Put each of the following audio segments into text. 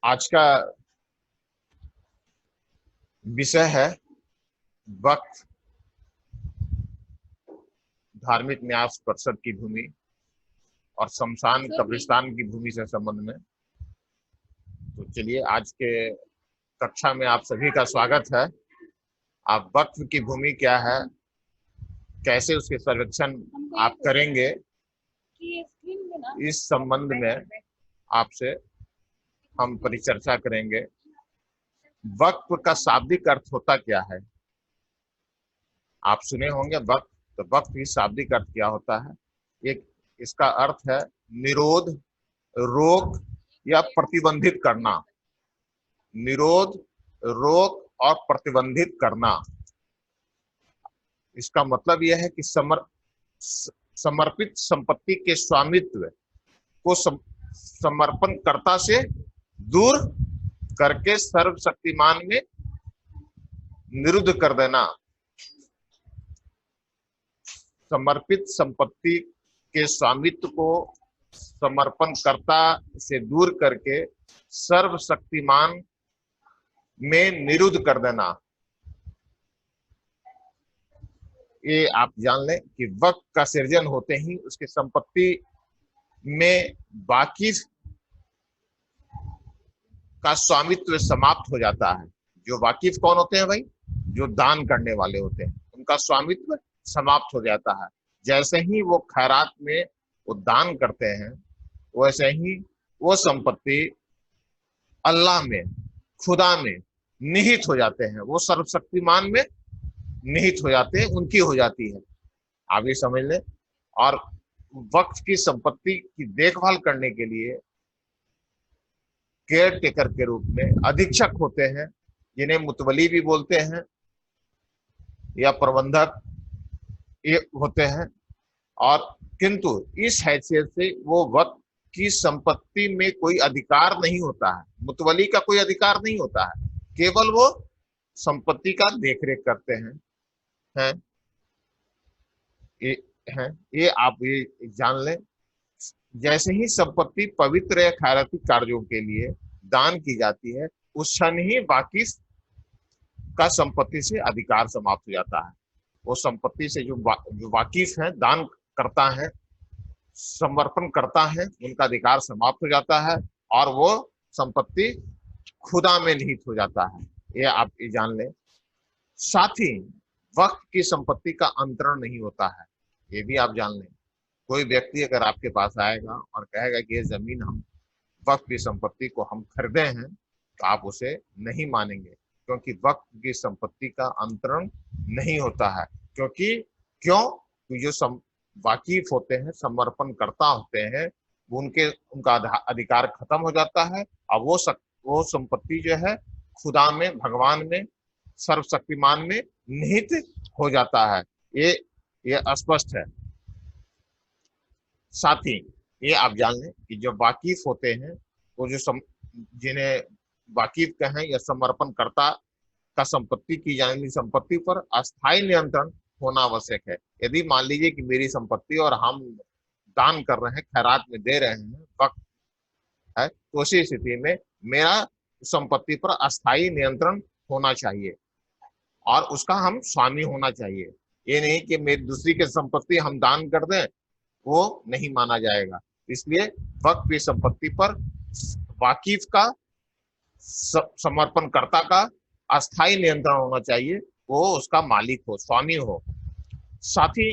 आज का विषय है वक्फ धार्मिक न्यास परिषद की भूमि और शमशान कब्रिस्तान की भूमि से संबंध में। तो चलिए, आज के कक्षा में आप सभी का स्वागत है। आप वक्फ की भूमि क्या है, कैसे उसके सर्वेक्षण आप करेंगे, इस संबंध में आपसे हम परिचर्चा करेंगे। वक्फ का शाब्दिक अर्थ होता क्या है? आप सुने होंगे वक्फ, तो वक्फ की शाब्दिक अर्थ क्या होता है? एक इसका अर्थ है निरोध, रोक या प्रतिबंधित करना। निरोध, रोक और प्रतिबंधित करना। इसका मतलब यह है कि समर्पित संपत्ति के स्वामित्व को समर्पणकर्ता से दूर करके सर्वशक्तिमान में निरुद्ध कर देना। समर्पित संपत्ति के स्वामित्व को समर्पणकर्ता से दूर करके सर्वशक्तिमान में निरुद्ध कर देना। ये आप जान लें कि वक्फ का सृजन होते ही उसकी संपत्ति में बाकी का स्वामित्व समाप्त हो जाता है। जो वाकिफ कौन होते हैं भाई? जो दान करने वाले होते हैं, उनका स्वामित्व समाप्त हो जाता है। जैसे ही वो खैरात में वो दान करते हैं, वैसे ही वो संपत्ति अल्लाह में, खुदा में निहित हो जाते हैं। वो सर्वशक्तिमान में निहित हो जाते हैं, उनकी हो जाती है। आप ये समझ लें। और वक्फ की संपत्ति की देखभाल करने के लिए केयर टेकर के रूप में अधीक्षक होते हैं, जिन्हें मुतवली भी बोलते हैं, या प्रबंधक ये होते हैं। और किंतु इस हैसियत से वो वक्फ की संपत्ति में कोई अधिकार नहीं होता है। मुतवली का कोई अधिकार नहीं होता है, केवल वो संपत्ति का देखरेख करते हैं। ये आप ये जान लें। जैसे ही संपत्ति पवित्र या खैराती कार्यों के लिए दान की जाती है, उस क्षण ही वाकिफ का संपत्ति से अधिकार समाप्त हो जाता है। वो संपत्ति से जो वाकिफ है, दान करता है, समर्पण करता है, उनका अधिकार समाप्त हो जाता है और वो संपत्ति खुदा में निहित हो जाता है। ये आप ये जान लें। साथ ही वक्फ की संपत्ति का अंतरण नहीं होता है, ये भी आप जान लें। कोई व्यक्ति अगर आपके पास आएगा और कहेगा कि ये जमीन हम वक्फ की संपत्ति को हम खरीदे हैं, तो आप उसे नहीं मानेंगे, क्योंकि वक्फ की संपत्ति का अंतरण नहीं होता है। क्यों जो वाकिफ होते हैं, समर्पण करता होते हैं, उनका अधिकार खत्म हो जाता है और वो संपत्ति जो है खुदा में, भगवान में, सर्वशक्तिमान में निहित हो जाता है। ये स्पष्ट है। साथ ही ये आप जान लें कि जो वाकिफ होते हैं, वो जिन्हें वाकिफ कहें या समर्पण करता का संपत्ति की जाने वाली संपत्ति पर अस्थायी नियंत्रण होना आवश्यक है। यदि मान लीजिए कि मेरी संपत्ति और हम दान कर रहे हैं, खैरात में दे रहे हैं, वक्त है, तो उसी स्थिति में मेरा संपत्ति पर अस्थायी नियंत्रण होना चाहिए और उसका हम स्वामी होना चाहिए। ये नहीं कि मेरी दूसरी की संपत्ति हम दान कर दें, वो नहीं माना जाएगा। इसलिए वक्फ की संपत्ति पर वाकिफ का, समर्पणकर्ता का अस्थायी नियंत्रण होना चाहिए, वो उसका मालिक हो, स्वामी हो। साथ ही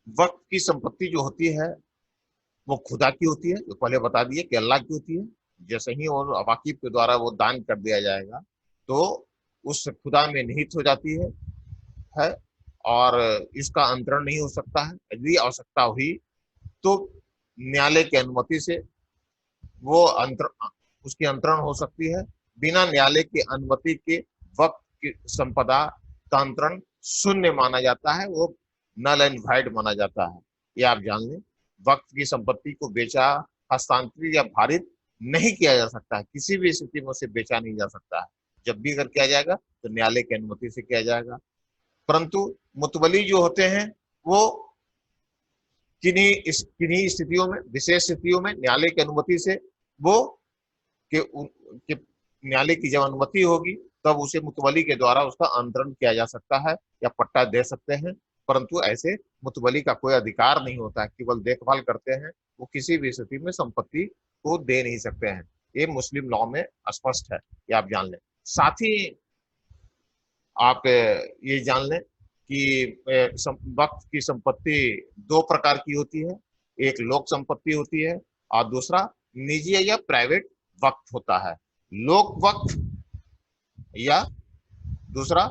वक्फ की संपत्ति जो होती है वो खुदा की होती है, जो पहले बता दिए कि अल्लाह की होती है। जैसे ही और वाकिफ के द्वारा वो दान कर दिया जाएगा तो उस खुदा में निहित हो जाती है और इसका अंतरण नहीं हो सकता है। यदि आवश्यकता हुई तो न्यायालय की अनुमति से वो उसकी अंतरण हो सकती है। बिना न्यायालय की अनुमति के वक्फ की संपदा का अंतरण शून्य माना जाता है, वो नल एंड वाइड माना जाता है। ये आप जान लें। वक्फ की संपत्ति को बेचा, हस्तांतरित या भारित नहीं किया जा सकता है। किसी भी स्थिति में उसे बेचा नहीं जा सकता है। जब भी अगर किया जाएगा तो न्यायालय की अनुमति से किया जाएगा। परंतु मुतवली जो होते हैं वो किन्हीं स्थितियों में, विशेष स्थितियों में न्यायालय की अनुमति से वो कि न्यायालय की जब अनुमति होगी तब उसे मुतवली के द्वारा उसका अंतरण किया जा सकता है या पट्टा दे सकते हैं। परंतु ऐसे मुतवली का कोई अधिकार नहीं होता है, केवल देखभाल करते हैं, वो किसी भी स्थिति में संपत्ति को दे नहीं सकते हैं। ये मुस्लिम लॉ में स्पष्ट है, ये आप जान लें। साथ ही आप ये जान लें कि वक्फ की संपत्ति दो प्रकार की होती है, एक लोक संपत्ति होती है और दूसरा निजी या प्राइवेट वक्फ होता है। लोक वक्फ या दूसरा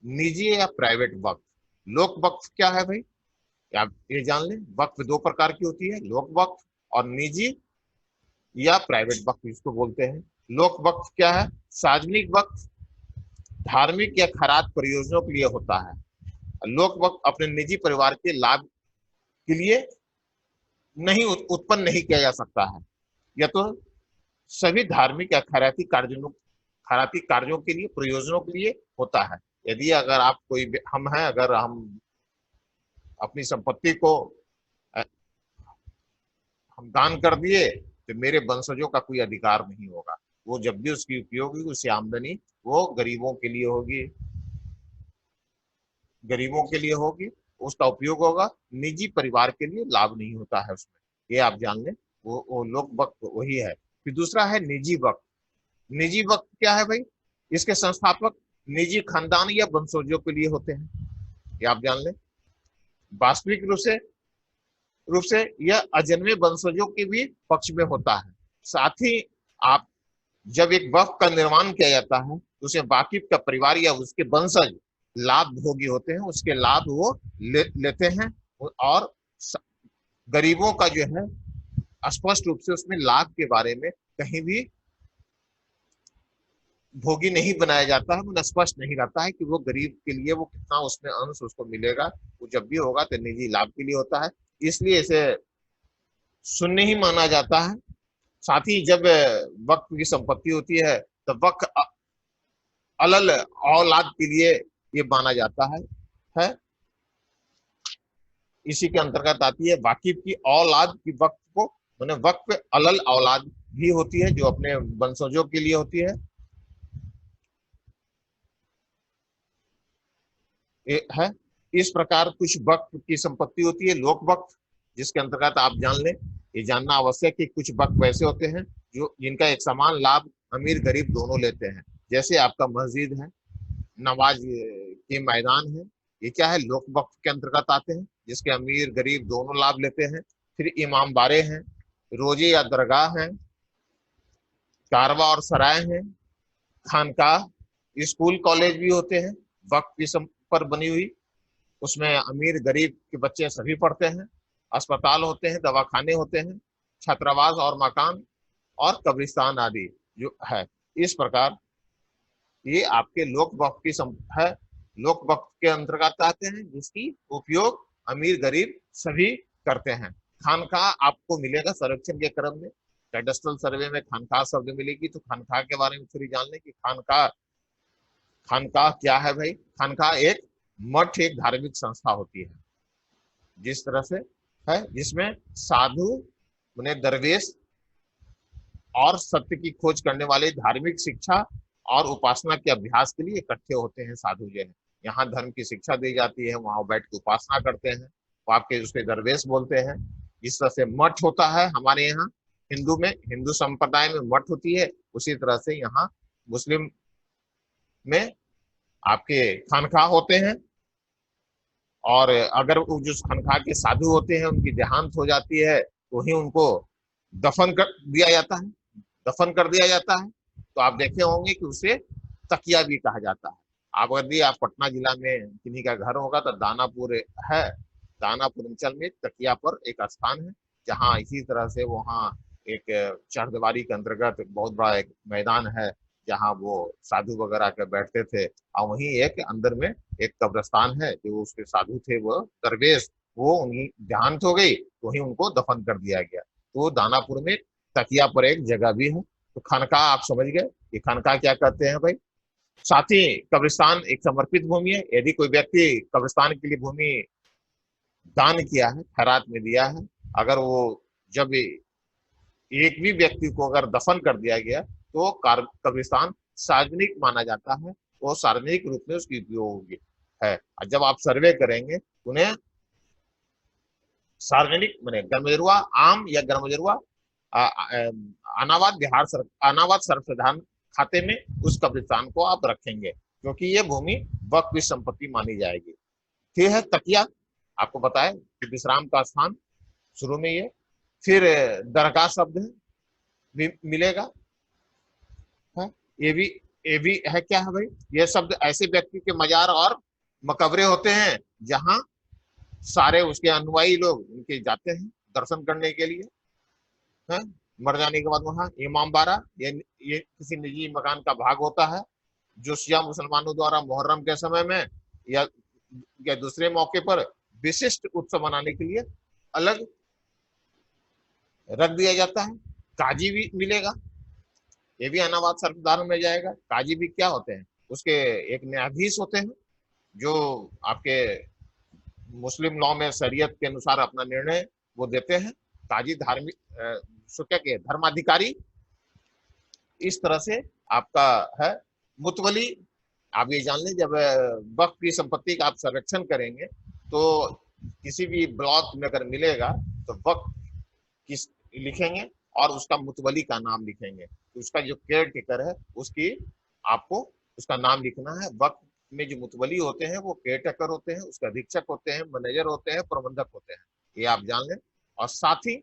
निजी या प्राइवेट वक्फ। लोक वक्फ क्या है भाई, आप ये जान लें, वक्फ दो प्रकार की होती है, लोक वक्फ और निजी या प्राइवेट वक्फ इसको बोलते हैं। लोक वक्फ क्या है, सार्वजनिक वक्फ धार्मिक या खैरात प्रयोजनों के लिए होता है। लोक वक्फ अपने निजी परिवार के लाभ के लिए नहीं उत्पन्न नहीं किया जा सकता है, या तो सभी धार्मिक या खैराती कार्यों के लिए, प्रयोजनों के लिए होता है। यदि अगर आप कोई हम हैं, अगर हम अपनी संपत्ति को हम दान कर दिए तो मेरे वंशजों का कोई अधिकार नहीं होगा। वो जब भी उसकी उपयोग होगी, उसकी आमदनी वो गरीबों के लिए होगी, गरीबों के लिए होगी, उसका उपयोग होगा, निजी परिवार के लिए लाभ नहीं होता है उसमें, ये आप जान लें। वो लोक वक्फ वही है। फिर दूसरा है निजी वक्फ। निजी वक्फ क्या है भाई, इसके संस्थापक निजी खानदान या वंशजों के लिए होते हैं, ये आप जान लें। वास्तविक रूप से यह अजन्मे वंशजों के भी पक्ष में होता है। साथ ही आप जब एक वक्फ का निर्माण किया जाता है तो उसे वाकिफ का परिवार या उसके वंशज लाभ भोगी होते हैं, उसके लाभ वो लेते हैं और गरीबों का जो है स्पष्ट रूप से उसमें लाभ के बारे में कहीं भी भोगी नहीं बनाया जाता है। वो स्पष्ट नहीं रहता है कि वो गरीब के लिए वो कितना उसमें अंश उसको मिलेगा। वो जब भी होगा तो निजी लाभ के लिए होता है, इसलिए इसे शून्य ही माना जाता है। साथ ही जब वक्फ की संपत्ति होती है तो वक्फ अलल औलाद के लिए ये माना जाता है। इसी के अंतर्गत आती है वाकिफ की औलाद की वक्फ को, मैंने वक्फ अलल औलाद भी होती है जो अपने वंशजों के लिए होती है। इस प्रकार कुछ वक्फ की संपत्ति होती है लोक वक्फ, जिसके अंतर्गत आप जान लें, ये जानना आवश्यक है कि कुछ वक्फ वैसे होते हैं जो जिनका एक समान लाभ अमीर गरीब दोनों लेते हैं। जैसे आपका मस्जिद है, नमाज के मैदान है, ये क्या है, लोक वक्फ के अंतर्गत आते हैं, जिसके अमीर गरीब दोनों लाभ लेते हैं। फिर इमाम बारे हैं, रोजे या दरगाह हैं, कारवा और सराय हैं, खानकाह, स्कूल कॉलेज भी होते हैं वक्फ की पर बनी हुई, उसमें अमीर गरीब के बच्चे सभी पढ़ते हैं। अस्पताल होते हैं, दवाखाने होते हैं, छात्रावास और मकान और कब्रिस्तान आदि जो है। इस प्रकार ये आपके लोक वक्फ की है, लोक वक्फ के अंतर्गत आते हैं जिसकी उपयोग अमीर गरीब सभी करते हैं। खानकाह आपको मिलेगा सर्वेक्षण के क्रम में, कैडेस्ट्रल सर्वे में खानकाह शब्द मिलेगी, तो खानकाह के बारे में थोड़ी जान लें कि खानकाह क्या है भाई। खानकाह एक मठ, एक धार्मिक संस्था होती है जिस तरह से है, जिसमें साधु उन्हें दरवेश और सत्य की खोज करने वाले धार्मिक शिक्षा और उपासना के अभ्यास के लिए इकट्ठे होते हैं साधु जो है। यहाँ धर्म की शिक्षा दी जाती है, वहां बैठ के उपासना करते हैं, वो आपके उसके दरवेश बोलते हैं। इस तरह से मठ होता है हमारे यहाँ हिंदू संप्रदाय में मठ होती है, उसी तरह से यहाँ मुस्लिम में आपके खानकाह होते हैं। और अगर जो खानकाह के साधु होते हैं उनकी देहांत हो जाती है तो ही उनको दफन कर दिया जाता है। तो आप देखे होंगे कि उसे तकिया भी कहा जाता है। यदि आप पटना जिला में किन्हीं का घर होगा तो दानापुर है, दानापुर अंचल में तकिया पर एक स्थान है जहाँ इसी तरह से वहाँ एक चरदीवारी के अंतर्गत बहुत बड़ा एक मैदान है जहाँ वो साधु वगैरह के बैठते थे, और वहीं एक अंदर में एक कब्रिस्तान है जो उसके साधु थे वो दरवेश, वो उन्हीं देहांत हो गई तो वहीं उनको दफन कर दिया गया। तो दानापुर में तकिया पर एक जगह भी है। तो खानकाह आप समझ गए कि खानकाह क्या कहते हैं भाई। साथ ही कब्रिस्तान एक समर्पित भूमि है। यदि कोई व्यक्ति कब्रिस्तान के लिए भूमि दान किया है, खैरात में दिया है, अगर वो जब एक भी व्यक्ति को अगर दफन कर दिया गया तो कब्रिस्तान सार्वजनिक माना जाता है, वो सार्वजनिक रूप में उसकी उपयोग होगी है। और जब आप सर्वे करेंगे उन्हें सार्वजनिक मैंने गर्मजरुआ आम या गर्मजरुआ अनावाद सर्वसाधारण खाते में उस कब्रिस्तान को आप रखेंगे, क्योंकि ये भूमि वक्फ की संपत्ति मानी जाएगी। फिर है तकिया, आपको बताया कि विश्राम का स्थान शुरू में ये। फिर दरगाह शब्द भी मिलेगा है। ये भी है क्या है भाई, ये शब्द ऐसे व्यक्ति के मजार और मकबरे होते हैं जहां सारे उसके अनुयायी लोग उनके जाते हैं दर्शन करने के लिए है। मर जाने के बाद वहां इमाम बाड़ा, ये किसी निजी मकान का भाग होता है जो शिया मुसलमानों द्वारा मुहर्रम के समय में या दूसरे मौके पर विशिष्ट उत्सव मनाने के लिए अलग रख दिया जाता है। काजी भी मिलेगा, ये भी अनावाद सर्वसाधारण में जाएगा। काजी भी क्या होते हैं, उसके एक न्यायाधीश होते हैं जो आपके मुस्लिम लॉ में शरीयत के अनुसार अपना निर्णय वो देते हैं। काजी धार्मिक क्या के धर्माधिकारी, इस तरह से आपका है। मुतवली, आप ये जान लें जब वक्फ की संपत्ति का आप संरक्षण करेंगे तो किसी भी ब्लॉक में अगर मिलेगा तो वक्फ किस लिखेंगे और उसका मुतवली का नाम लिखेंगे, तो उसका जो केयर टेकर है उसकी आपको उसका नाम लिखना है। वक्फ में जो मुतवली होते हैं वो केयर टेकर होते हैं, उसके अधीक्षक होते हैं, मैनेजर होते हैं, प्रबंधक होते हैं, ये आप जान लें। और साथ ही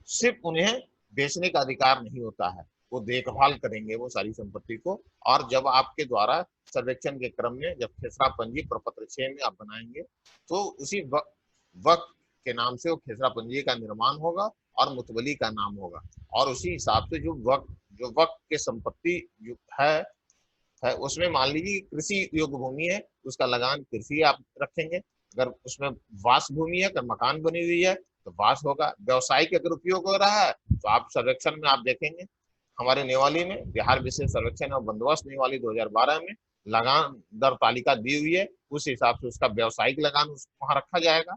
सिर्फ उन्हें बेचने का अधिकार नहीं होता है, वो देखभाल करेंगे वो सारी संपत्ति को। और जब आपके द्वारा सर्वेक्षण के क्रम में जब खेसरा पंजी प्रपत्र 6 में आप बनाएंगे तो उसी वक्त के नाम से वो खेसरा पंजी का निर्माण होगा और मुतवली का नाम होगा। और उसी हिसाब से जो वक्त के संपत्ति जो है उसमें मान लीजिए कृषि योग्य भूमि है, उसका लगान कृषि आप रखेंगे। अगर उसमें वास भूमि है, अगर मकान बनी हुई है तो वास होगा। व्यवसायिक अगर उपयोग हो रहा है तो आप सर्वेक्षण में आप देखेंगे हमारे नेवाली में बिहार विशेष सर्वेक्षण और बंदोबस्त नेवाली 2012 में लगान दर तालिका दी हुई है, उस हिसाब से उसका व्यवसायिक लगान वहां रखा जाएगा।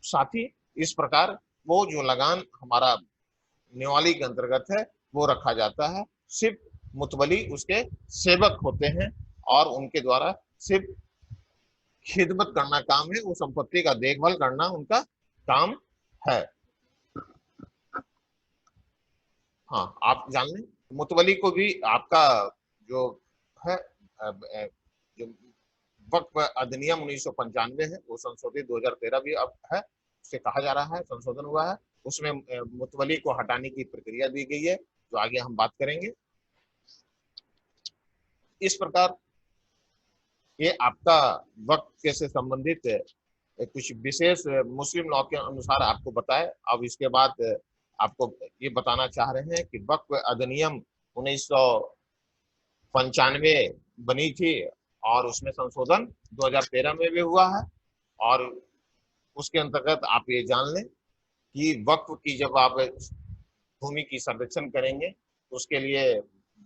साथ ही इस प्रकार वो जो लगान हमारा नेवाली के अंतर्गत है वो रखा जाता है। सिर्फ मुतवली उसके सेवक होते हैं और उनके द्वारा सिर्फ खिदमत करना काम है, वो संपत्ति का देखभाल करना उनका काम है। हाँ, आप जान लें मुतवली को भी आपका जो है जो वक्फ अधिनियम 1995 है वो संशोधित 2013 भी अब है, उसे कहा जा रहा है संशोधन हुआ है, उसमें मुतवली को हटाने की प्रक्रिया दी गई है जो आगे हम बात करेंगे। इस प्रकार ये आपका वक्फ से संबंधित कुछ विशेष मुस्लिम लॉ के अनुसार आपको बताए। अब इसके बाद आपको ये बताना चाह रहे हैं कि वक्फ अधिनियम 1995 बनी थी और उसमें संशोधन 2013 में भी हुआ है। और उसके अंतर्गत आप ये जान लें कि वक्फ की जब आप भूमि की सर्वेक्षण करेंगे तो उसके लिए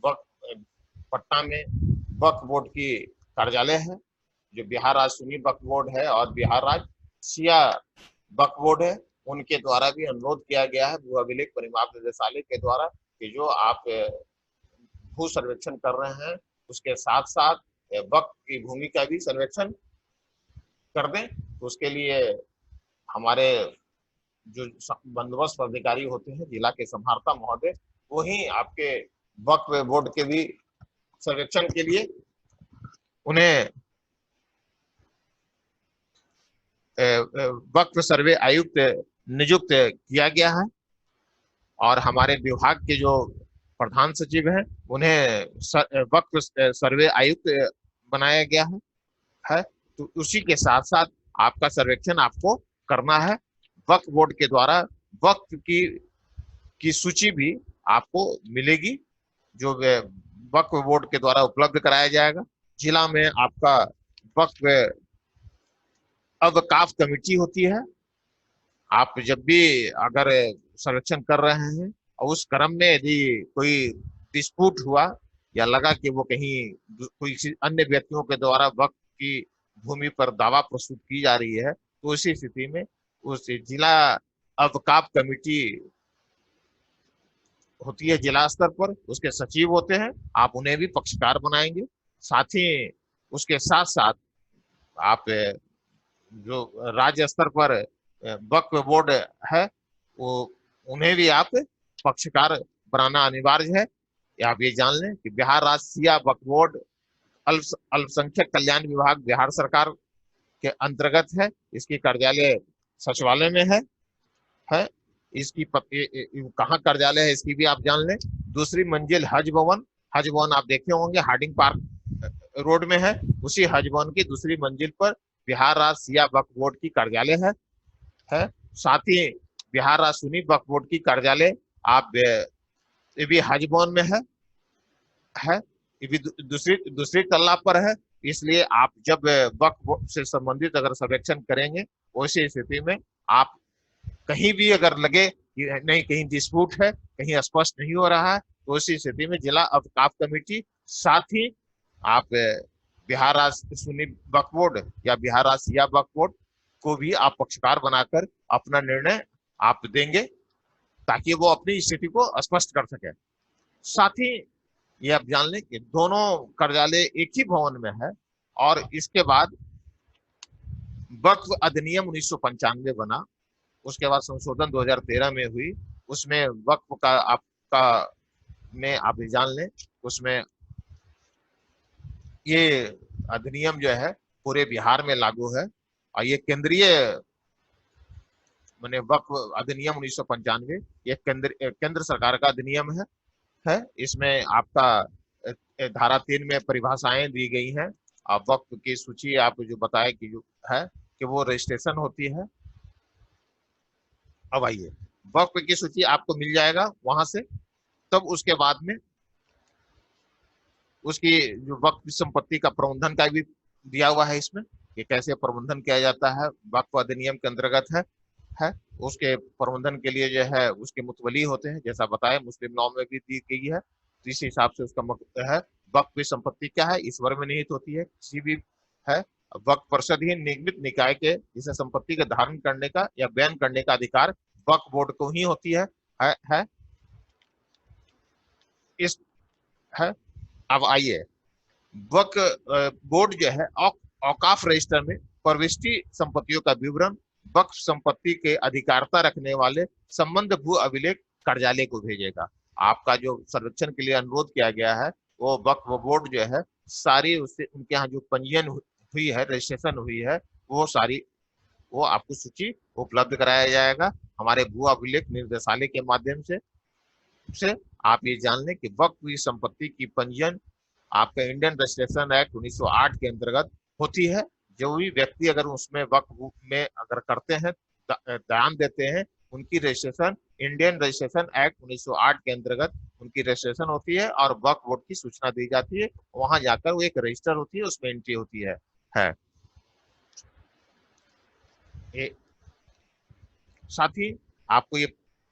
वक्फ पटना में वक्फ बोर्ड की कार्यालय है, जो बिहार राज्य सुन्नी वक्फ बोर्ड है और बिहार राज्य शिया वक्फ बोर्ड है, उनके द्वारा भी अनुरोध किया गया है भू अभिलेख परिमाप निदेशालय के द्वारा कि जो आप भू सर्वेक्षण कर रहे हैं उसके साथ साथ वक्फ की भूमि का भी सर्वेक्षण कर दें। तो उसके लिए हमारे जो बंदोबस्त अधिकारी होते हैं जिला के संहारता महोदय, वो ही आपके वक्फ बोर्ड के भी सर्वेक्षण के लिए उन्हें वक्फ सर्वे आयुक्त नियुक्त किया गया है। और हमारे विभाग के जो प्रधान सचिव हैं उन्हें वक्फ सर्वे आयुक्त बनाया गया है। तो उसी के साथ साथ आपका सर्वेक्षण आपको करना है। वक्फ बोर्ड के द्वारा वक्फ की सूची भी आपको मिलेगी जो वक्फ बोर्ड के द्वारा उपलब्ध कराया जाएगा। जिला में आपका वक्फ अवकाफ कमेटी होती है। आप जब भी अगर सर्वेक्षण कर रहे हैं और उस क्रम में यदि कोई डिस्प्यूट हुआ या लगा कि वो कहीं कोई अन्य व्यक्तियों के द्वारा वक्फ की भूमि पर दावा प्रस्तुत की जा रही है, तो उसी स्थिति में उस जिला अवकाफ कमेटी होती है जिला स्तर पर, उसके सचिव होते हैं, आप उन्हें भी पक्षकार बनाएंगे। साथ ही उसके साथ साथ आप जो राज्य स्तर पर वक्फ बोर्ड है, वो उन्हें भी आप पक्षकार बनाना अनिवार्य है। या आप ये जान लें कि बिहार राज्य सिया वक्फ बोर्ड अल्पसंख्यक कल्याण विभाग बिहार सरकार के अंतर्गत है। इसकी कार्यालय सचिवालय में है। इसकी कहाँ कार्यालय है इसकी भी आप जान लें। दूसरी मंजिल हज भवन आप देखे होंगे हार्डिंग पार्क रोड में है। उसी हज भवन की दूसरी मंजिल पर बिहार राज्य सिया वक्फ बोर्ड की कार्यालय है। साथ ही बिहार राज्य सुन्नी वक्फ बोर्ड की कार्यालय आप ये भी हज भवन में है। ये भी दूसरी दूसरी तल्ला पर है। इसलिए आप जब वक्फ से संबंधित अगर सर्वेक्षण करेंगे, वैसी स्थिति में आप कहीं भी अगर लगे कि नहीं कहीं डिस्प्यूट है, कहीं स्पष्ट नहीं हो रहा है, तो उसी स्थिति में जिला अवकाफ कमेटी, साथ ही आप बिहार राज्य सुन्नी वक्फ बोर्ड या बिहार राज्य सिया वक्फ बोर्ड को भी आप पक्षकार बनाकर अपना निर्णय आप देंगे, ताकि वो अपनी स्थिति को स्पष्ट कर सके। साथ ही ये आप जान लें कि दोनों कार्यालय एक ही भवन में है। और इसके बाद वक्फ अधिनियम 1995 बना, उसके बाद संशोधन 2013 में हुई। उसमें वक्फ का आपका में आप जान लें, उसमें ये अधिनियम जो है पूरे बिहार में लागू है। और ये केंद्रीय मैंने वक्फ अधिनियम 1995 ये केंद्र सरकार का अधिनियम है। इसमें आपका धारा 3 में परिभाषाएं दी गई हैं। आप वक्फ की सूची आप जो बताए कि जो है कि वो रजिस्ट्रेशन होती है। अब आइए, वक्फ की सूची आपको मिल जाएगा वहां से। तब उसके बाद में उसकी जो वक्फ संपत्ति का प्रबंधन का भी दिया हुआ है इसमें, कि कैसे प्रबंधन किया जाता है, वक्फ अधिनियम के अंतर्गत है। उसके प्रबंधन के लिए जो है उसके मुतवली होते हैं, जैसा बताया मुस्लिम लॉ में भी दी गई है। तो इस हिसाब से उसका है वक्फ संपत्ति क्या है, ईश्वर में निहित होती है किसी भी है। वक्फ परिषद ही निगमित निकाय के जिसे संपत्ति का धारण करने का या बयान करने का अधिकार वक्फ बोर्ड को ही होती है। इस है। अब आइए, वक्फ बोर्ड जो है औकाफ रजिस्टर में प्रविष्टि संपत्तियों का विवरण वक्फ संपत्ति के अधिकारता रखने वाले संबंध भू अभिलेख कार्यालय को भेजेगा। आपका जो सर्वेक्षण के लिए अनुरोध किया गया है, वो वक्फ बोर्ड जो है सारी उससे उनके यहाँ जो पंजीयन हुई है, रजिस्ट्रेशन हुई है, वो सारी वो आपको सूची उपलब्ध कराया जाएगा हमारे भू अभिलेख निर्देशालय के माध्यम से। आप ये जान लें कि वक्फ संपत्ति की पंजीयन आपका इंडियन रजिस्ट्रेशन एक्ट 1908 के अंतर्गत होती है। जो भी व्यक्ति अगर उसमें वक्फ में अगर करते हैं, दान देते हैं, उनकी रजिस्ट्रेशन इंडियन रजिस्ट्रेशन एक्ट 1908 के अंतर्गत उनकी रजिस्ट्रेशन होती है और वक्फ बोर्ड की सूचना दी जाती है। वहां जाकर वो एक रजिस्टर होती है, उसमें एंट्री होती है। साथ ही आपको ये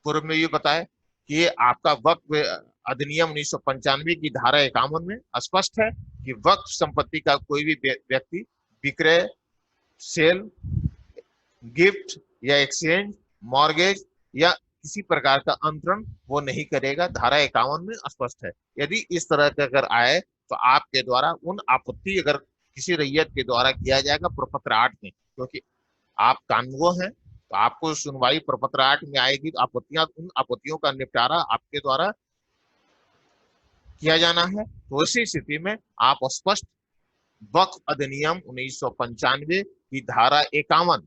पूर्व में ये बताया कि ये आपका वक्फ अधिनियम 1995 की धारा 51 में स्पष्ट है कि वक्फ संपत्ति का कोई भी व्यक्ति विक्रय, सेल, गिफ्ट या एक्सचेंज, मॉर्गेज या किसी प्रकार का अंतरण वो नहीं करेगा। धारा 51 में स्पष्ट है। यदि इस तरह का अगर आए तो आपके द्वारा उन आपत्ति अगर किसी रैयत के द्वारा किया जाएगा प्रपत्र 8 में, क्योंकि आप कानून हैं, तो आपको सुनवाई प्रपत्र 8 में आएगी। तो आपत्तियां, उन आपत्तियों का निपटारा आपके द्वारा किया जाना है। तो उसी स्थिति में आप स्पष्ट वक्फ अधिनियम 1995 की धारा 51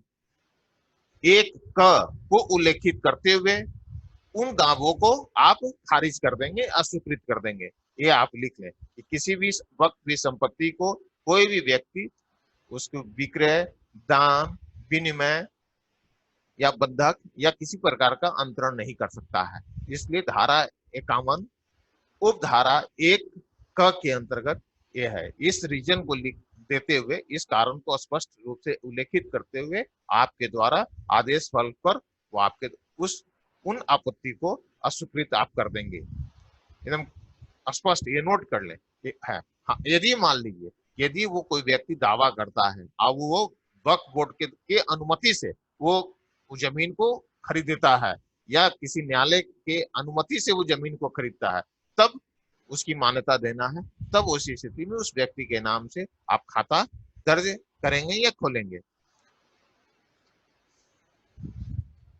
1 को उल्लेखित करते हुए उन दावों को आप खारिज कर देंगे, अस्वीकृत कर देंगे। ये आप लिख लें कि किसी भी वक्फ संपत्ति को कोई भी व्यक्ति उसको विक्रय, दान, विनिमय या बंधक या किसी प्रकार का अंतरण नहीं कर सकता है। इसलिए धारा 51 उपधारा 1 क के अंतर्गत ये है। इस रीजन को लिख देते हुए, इस कारण को स्पष्ट रूप से उल्लेखित करते हुए आपके द्वारा आदेश फल पर वो आपके उन आपत्ति को अस्वीकृत आप कर देंगे। एकदम स्पष्ट ये नोट कर लें है। हाँ, यदि मान लीजिए यदि वो कोई व्यक्ति दावा करता है, अब वो वक्फ बोर्ड के अनुमति से वो जमीन को खरीदता है या किसी न्यायालय के अनुमति से वो जमीन को खरीदता है, तब उसकी मान्यता देना है। तब उसी स्थिति में उस व्यक्ति के नाम से आप खाता दर्ज करेंगे या खोलेंगे।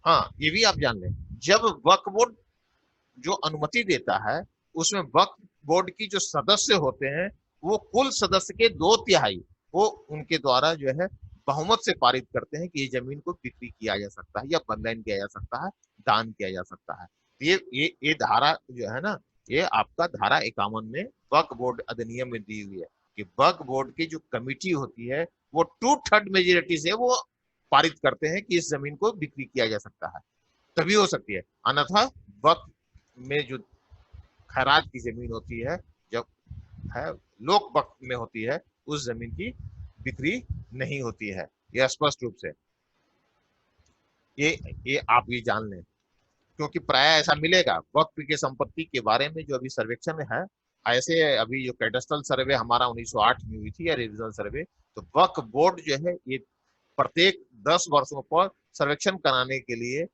हाँ, ये भी आप जान लें, जब वक्फ बोर्ड जो अनुमति देता है उसमें वक्फ बोर्ड की जो सदस्य होते हैं वो कुल सदस्य के 2/3 वो उनके द्वारा जो है बहुमत से पारित करते हैं कि ये जमीन को बिक्री किया जा सकता है या बंधन किया जा सकता है, दान किया जा सकता है। ये धारा जो है ना, ये आपका धारा 51 में वक्फ बोर्ड अधिनियम में दी हुई है कि वक्फ बोर्ड की जो कमेटी होती है वो 2/3 मेजोरिटी से वो पारित करते हैं कि इस जमीन को बिक्री किया जा सकता है, तभी हो सकती है। अन्यथा वक्फ में जो खैरात की जमीन होती है, जब है लोक वक्फ में होती है, उस जमीन की बिक्री नहीं होती है। यह स्पष्ट रूप से ये आप ये जान लें, क्योंकि प्राय ऐसा मिलेगा वक्फ की संपत्ति के बारे में जो अभी सर्वेक्षण है। ऐसे अभी जो कैडस्ट्रल सर्वे हमारा 1908 में हुई थी या रिविजन सर्वे, तो वक्फ बोर्ड जो है ये प्रत्येक 10 वर्षों पर सर्वेक्षण कराने के लिए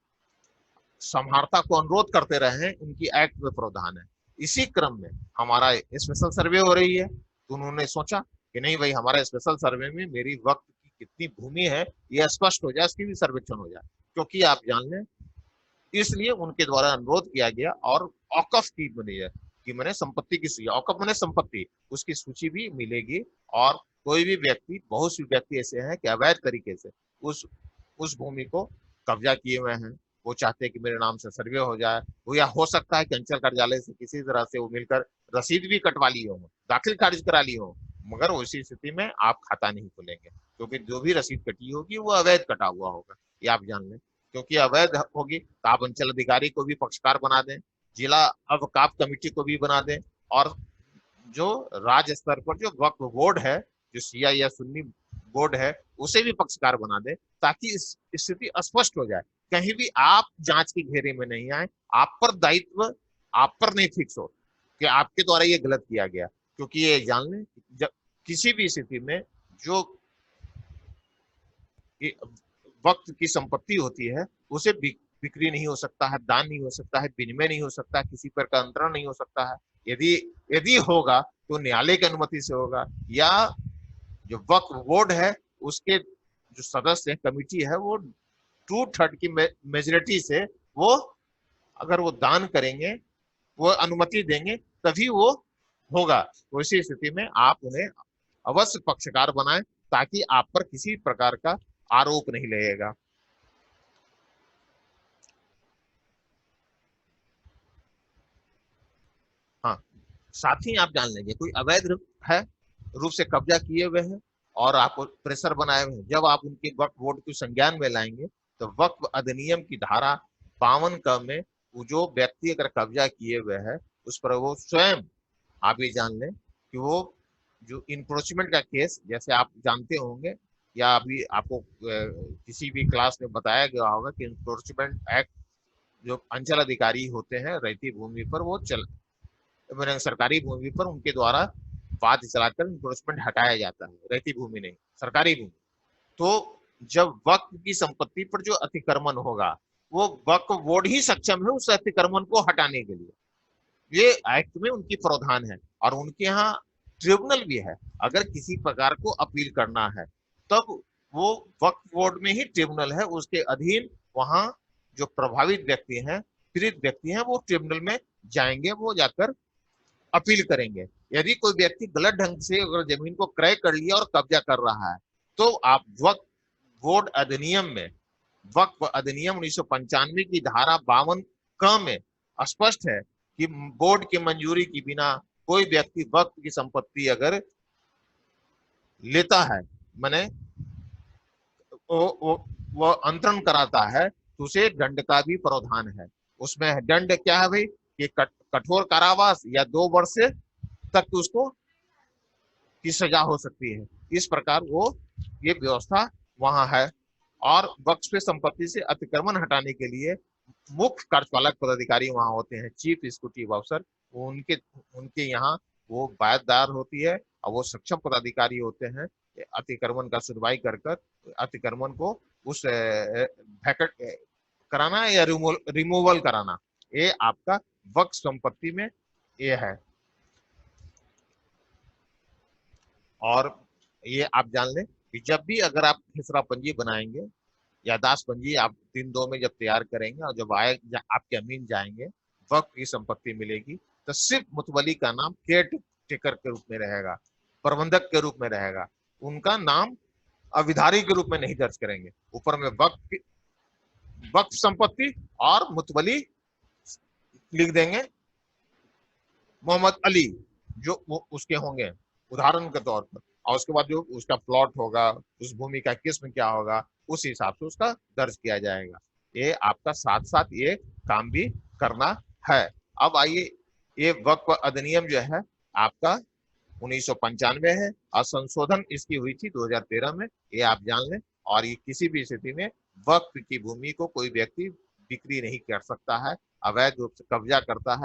समाहर्ता को अनुरोध करते रहे हैं, उनकी एक्ट में प्रावधान है। इसी क्रम में हमारा स्पेशल सर्वे हो रही है, तो उन्होंने सोचा कि नहीं भाई, हमारा स्पेशल सर्वे में मेरी वक्त की कितनी भूमि है ये स्पष्ट हो जाए, इसकी भी सर्वेक्षण हो जाए। क्योंकि आप जान लें, इसलिए उनके द्वारा अनुरोध किया गया और औकफ की बनी है कि मैंने संपत्ति की सूची, औकफ मैंने संपत्ति, उसकी सूची भी मिलेगी। और कोई भी व्यक्ति, बहुत से व्यक्ति ऐसे हैं कि अवैध तरीके से उस भूमि को कब्जा किए हुए हैं, वो चाहते हैं कि मेरे नाम से सर्वे हो जाए, वो या हो सकता है कि अंचल कार्यालय से किसी तरह से वो मिलकर रसीद भी कटवा लिए हो, दाखिल खारिज करा लिए हो, मगर उसी स्थिति में आप खाता नहीं खोलेंगे, क्योंकि जो भी रसीद कटी होगी वो अवैध कटा हुआ होगा, ये आप जान लें। क्योंकि अवैध होगी तो आप अंचल अधिकारी को भी पक्षकार बना दें, जिला अवकाफ कमेटी को भी बना दें, और जो राज्य स्तर पर जो वक्फ बोर्ड है, जो सिया या सुन्नी बोर्ड है, उसे भी पक्षकार बना दे, ताकि इस स्थिति स्पष्ट हो जाए, कहीं भी आप जांच के घेरे में नहीं आए, आप पर दायित्व आप पर नहीं फिक्स हो कि आपके द्वारा ये गलत किया गया। क्योंकि ये जान लें, जब किसी भी स्थिति में जो वक्त की संपत्ति होती है उसे बिक्री नहीं हो सकता है, दान नहीं हो सकता है, विनिमय नहीं हो सकता है, किसी पर का अंतरण नहीं हो सकता है। यदि यदि होगा तो न्यायालय की अनुमति से होगा, या जो वक्फ बोर्ड है उसके जो सदस्य कमेटी है वो 2/3 की मेजोरिटी से वो अगर वो दान करेंगे, वो अनुमति देंगे, तभी वो होगा। तो इसी स्थिति में आप उन्हें अवश्य पक्षकार बनाएं, ताकि आप पर किसी प्रकार का आरोप नहीं लगेगा। हाँ, साथ ही आप जान लेंगे, कोई अवैध है, रूप से कब्जा किए हुए हैं और आप प्रेशर बनाए हुए हैं, जब आप उनके वक्फ बोर्ड को संज्ञान में लाएंगे तो वक्फ अधिनियम की धारा 52 क में वो जो व्यक्ति अगर कब्जा किए हुए है उस पर वो स्वयं, आप ये जान लें कि वो जो इंक्रोचमेंट का केस, जैसे आप जानते होंगे या अभी आपको किसी भी क्लास में बताया गया होगा कि इंक्रोचमेंट एक्ट, जो अंचल अधिकारी होते हैं रहती भूमि पर, वो सरकारी भूमि पर उनके द्वारा वाद चलाकर इंक्रोचमेंट हटाया जाता है, रहती भूमि नहीं, सरकारी भूमि। तो जब वक्फ की संपत्ति पर जो अतिक्रमण होगा, वो वक्फ बोर्ड ही सक्षम है उस अतिक्रमण को हटाने के लिए, ये एक्ट में उनकी प्रावधान है। और उनके यहाँ ट्रिब्यूनल भी है, अगर किसी प्रकार को अपील करना है तब वो वक्फ बोर्ड में ही ट्रिब्यूनल है, उसके अधीन वहां जो प्रभावित व्यक्ति हैं, पीड़ित व्यक्ति हैं, वो ट्रिब्यूनल में जाएंगे, वो जाकर अपील करेंगे। यदि कोई व्यक्ति गलत ढंग से अगर जमीन को क्रय कर लिया और कब्जा कर रहा है, तो आप वक्फ बोर्ड अधिनियम में, वक्फ अधिनियम 1995 की धारा 52 क में स्पष्ट है कि बोर्ड की मंजूरी के बिना कोई व्यक्ति वक्फ की संपत्ति अगर लेता है, माने वो अंतरण कराता है, तो उसे दंड का भी प्रावधान है। उसमें दंड क्या है भाई, कि कठोर कारावास या 2 वर्ष तक उसको की सजा हो सकती है। इस प्रकार वो ये व्यवस्था वहां है। और वक्फ पे संपत्ति से अतिक्रमण हटाने के लिए मुख्य कार्यपालक पदाधिकारी वहां होते हैं, चीफ एग्जीक्यूटिव ऑफिसर, उनके उनके यहाँ वो बायतदार होती है और वो सक्षम पदाधिकारी होते हैं अतिक्रमण का सुनवाई कर कर अतिक्रमण को उस वैकेट कराना या रिमूवल कराना, ये आपका वक्फ संपत्ति में ये है। और ये आप जान लें कि जब भी अगर आप खसरा पंजी बनाएंगे या दास पंजी आप 3-2 में जब तैयार करेंगे और जब आए आपके अमीन जाएंगे वक्फ की संपत्ति मिलेगी, तो सिर्फ मुतवली का नाम केयर टेकर के रूप में रहेगा, प्रबंधक के रूप में रहेगा, उनका नाम अविधारी के रूप में नहीं दर्ज करेंगे। ऊपर में वक्फ संपत्ति और मुतवली लिख देंगे मोहम्मद अली, जो उसके होंगे उदाहरण के तौर पर, और उसके बाद जो उसका प्लॉट होगा, उस भूमि का किस्म क्या होगा, उस हिसाब से उसका दर्ज किया जाएगा। ये आपका साथ साथ ये काम भी करना है। अब आइए, ये वक्फ अधिनियम जो है आपका 1995 है और संशोधन इसकी हुई थी 2013 में, ये आप जान लें। और ये किसी भी स्थिति में वक्फ की भूमि को कोई व्यक्ति बिक्री नहीं कर सकता है, अवैध रूप से कब्जा करता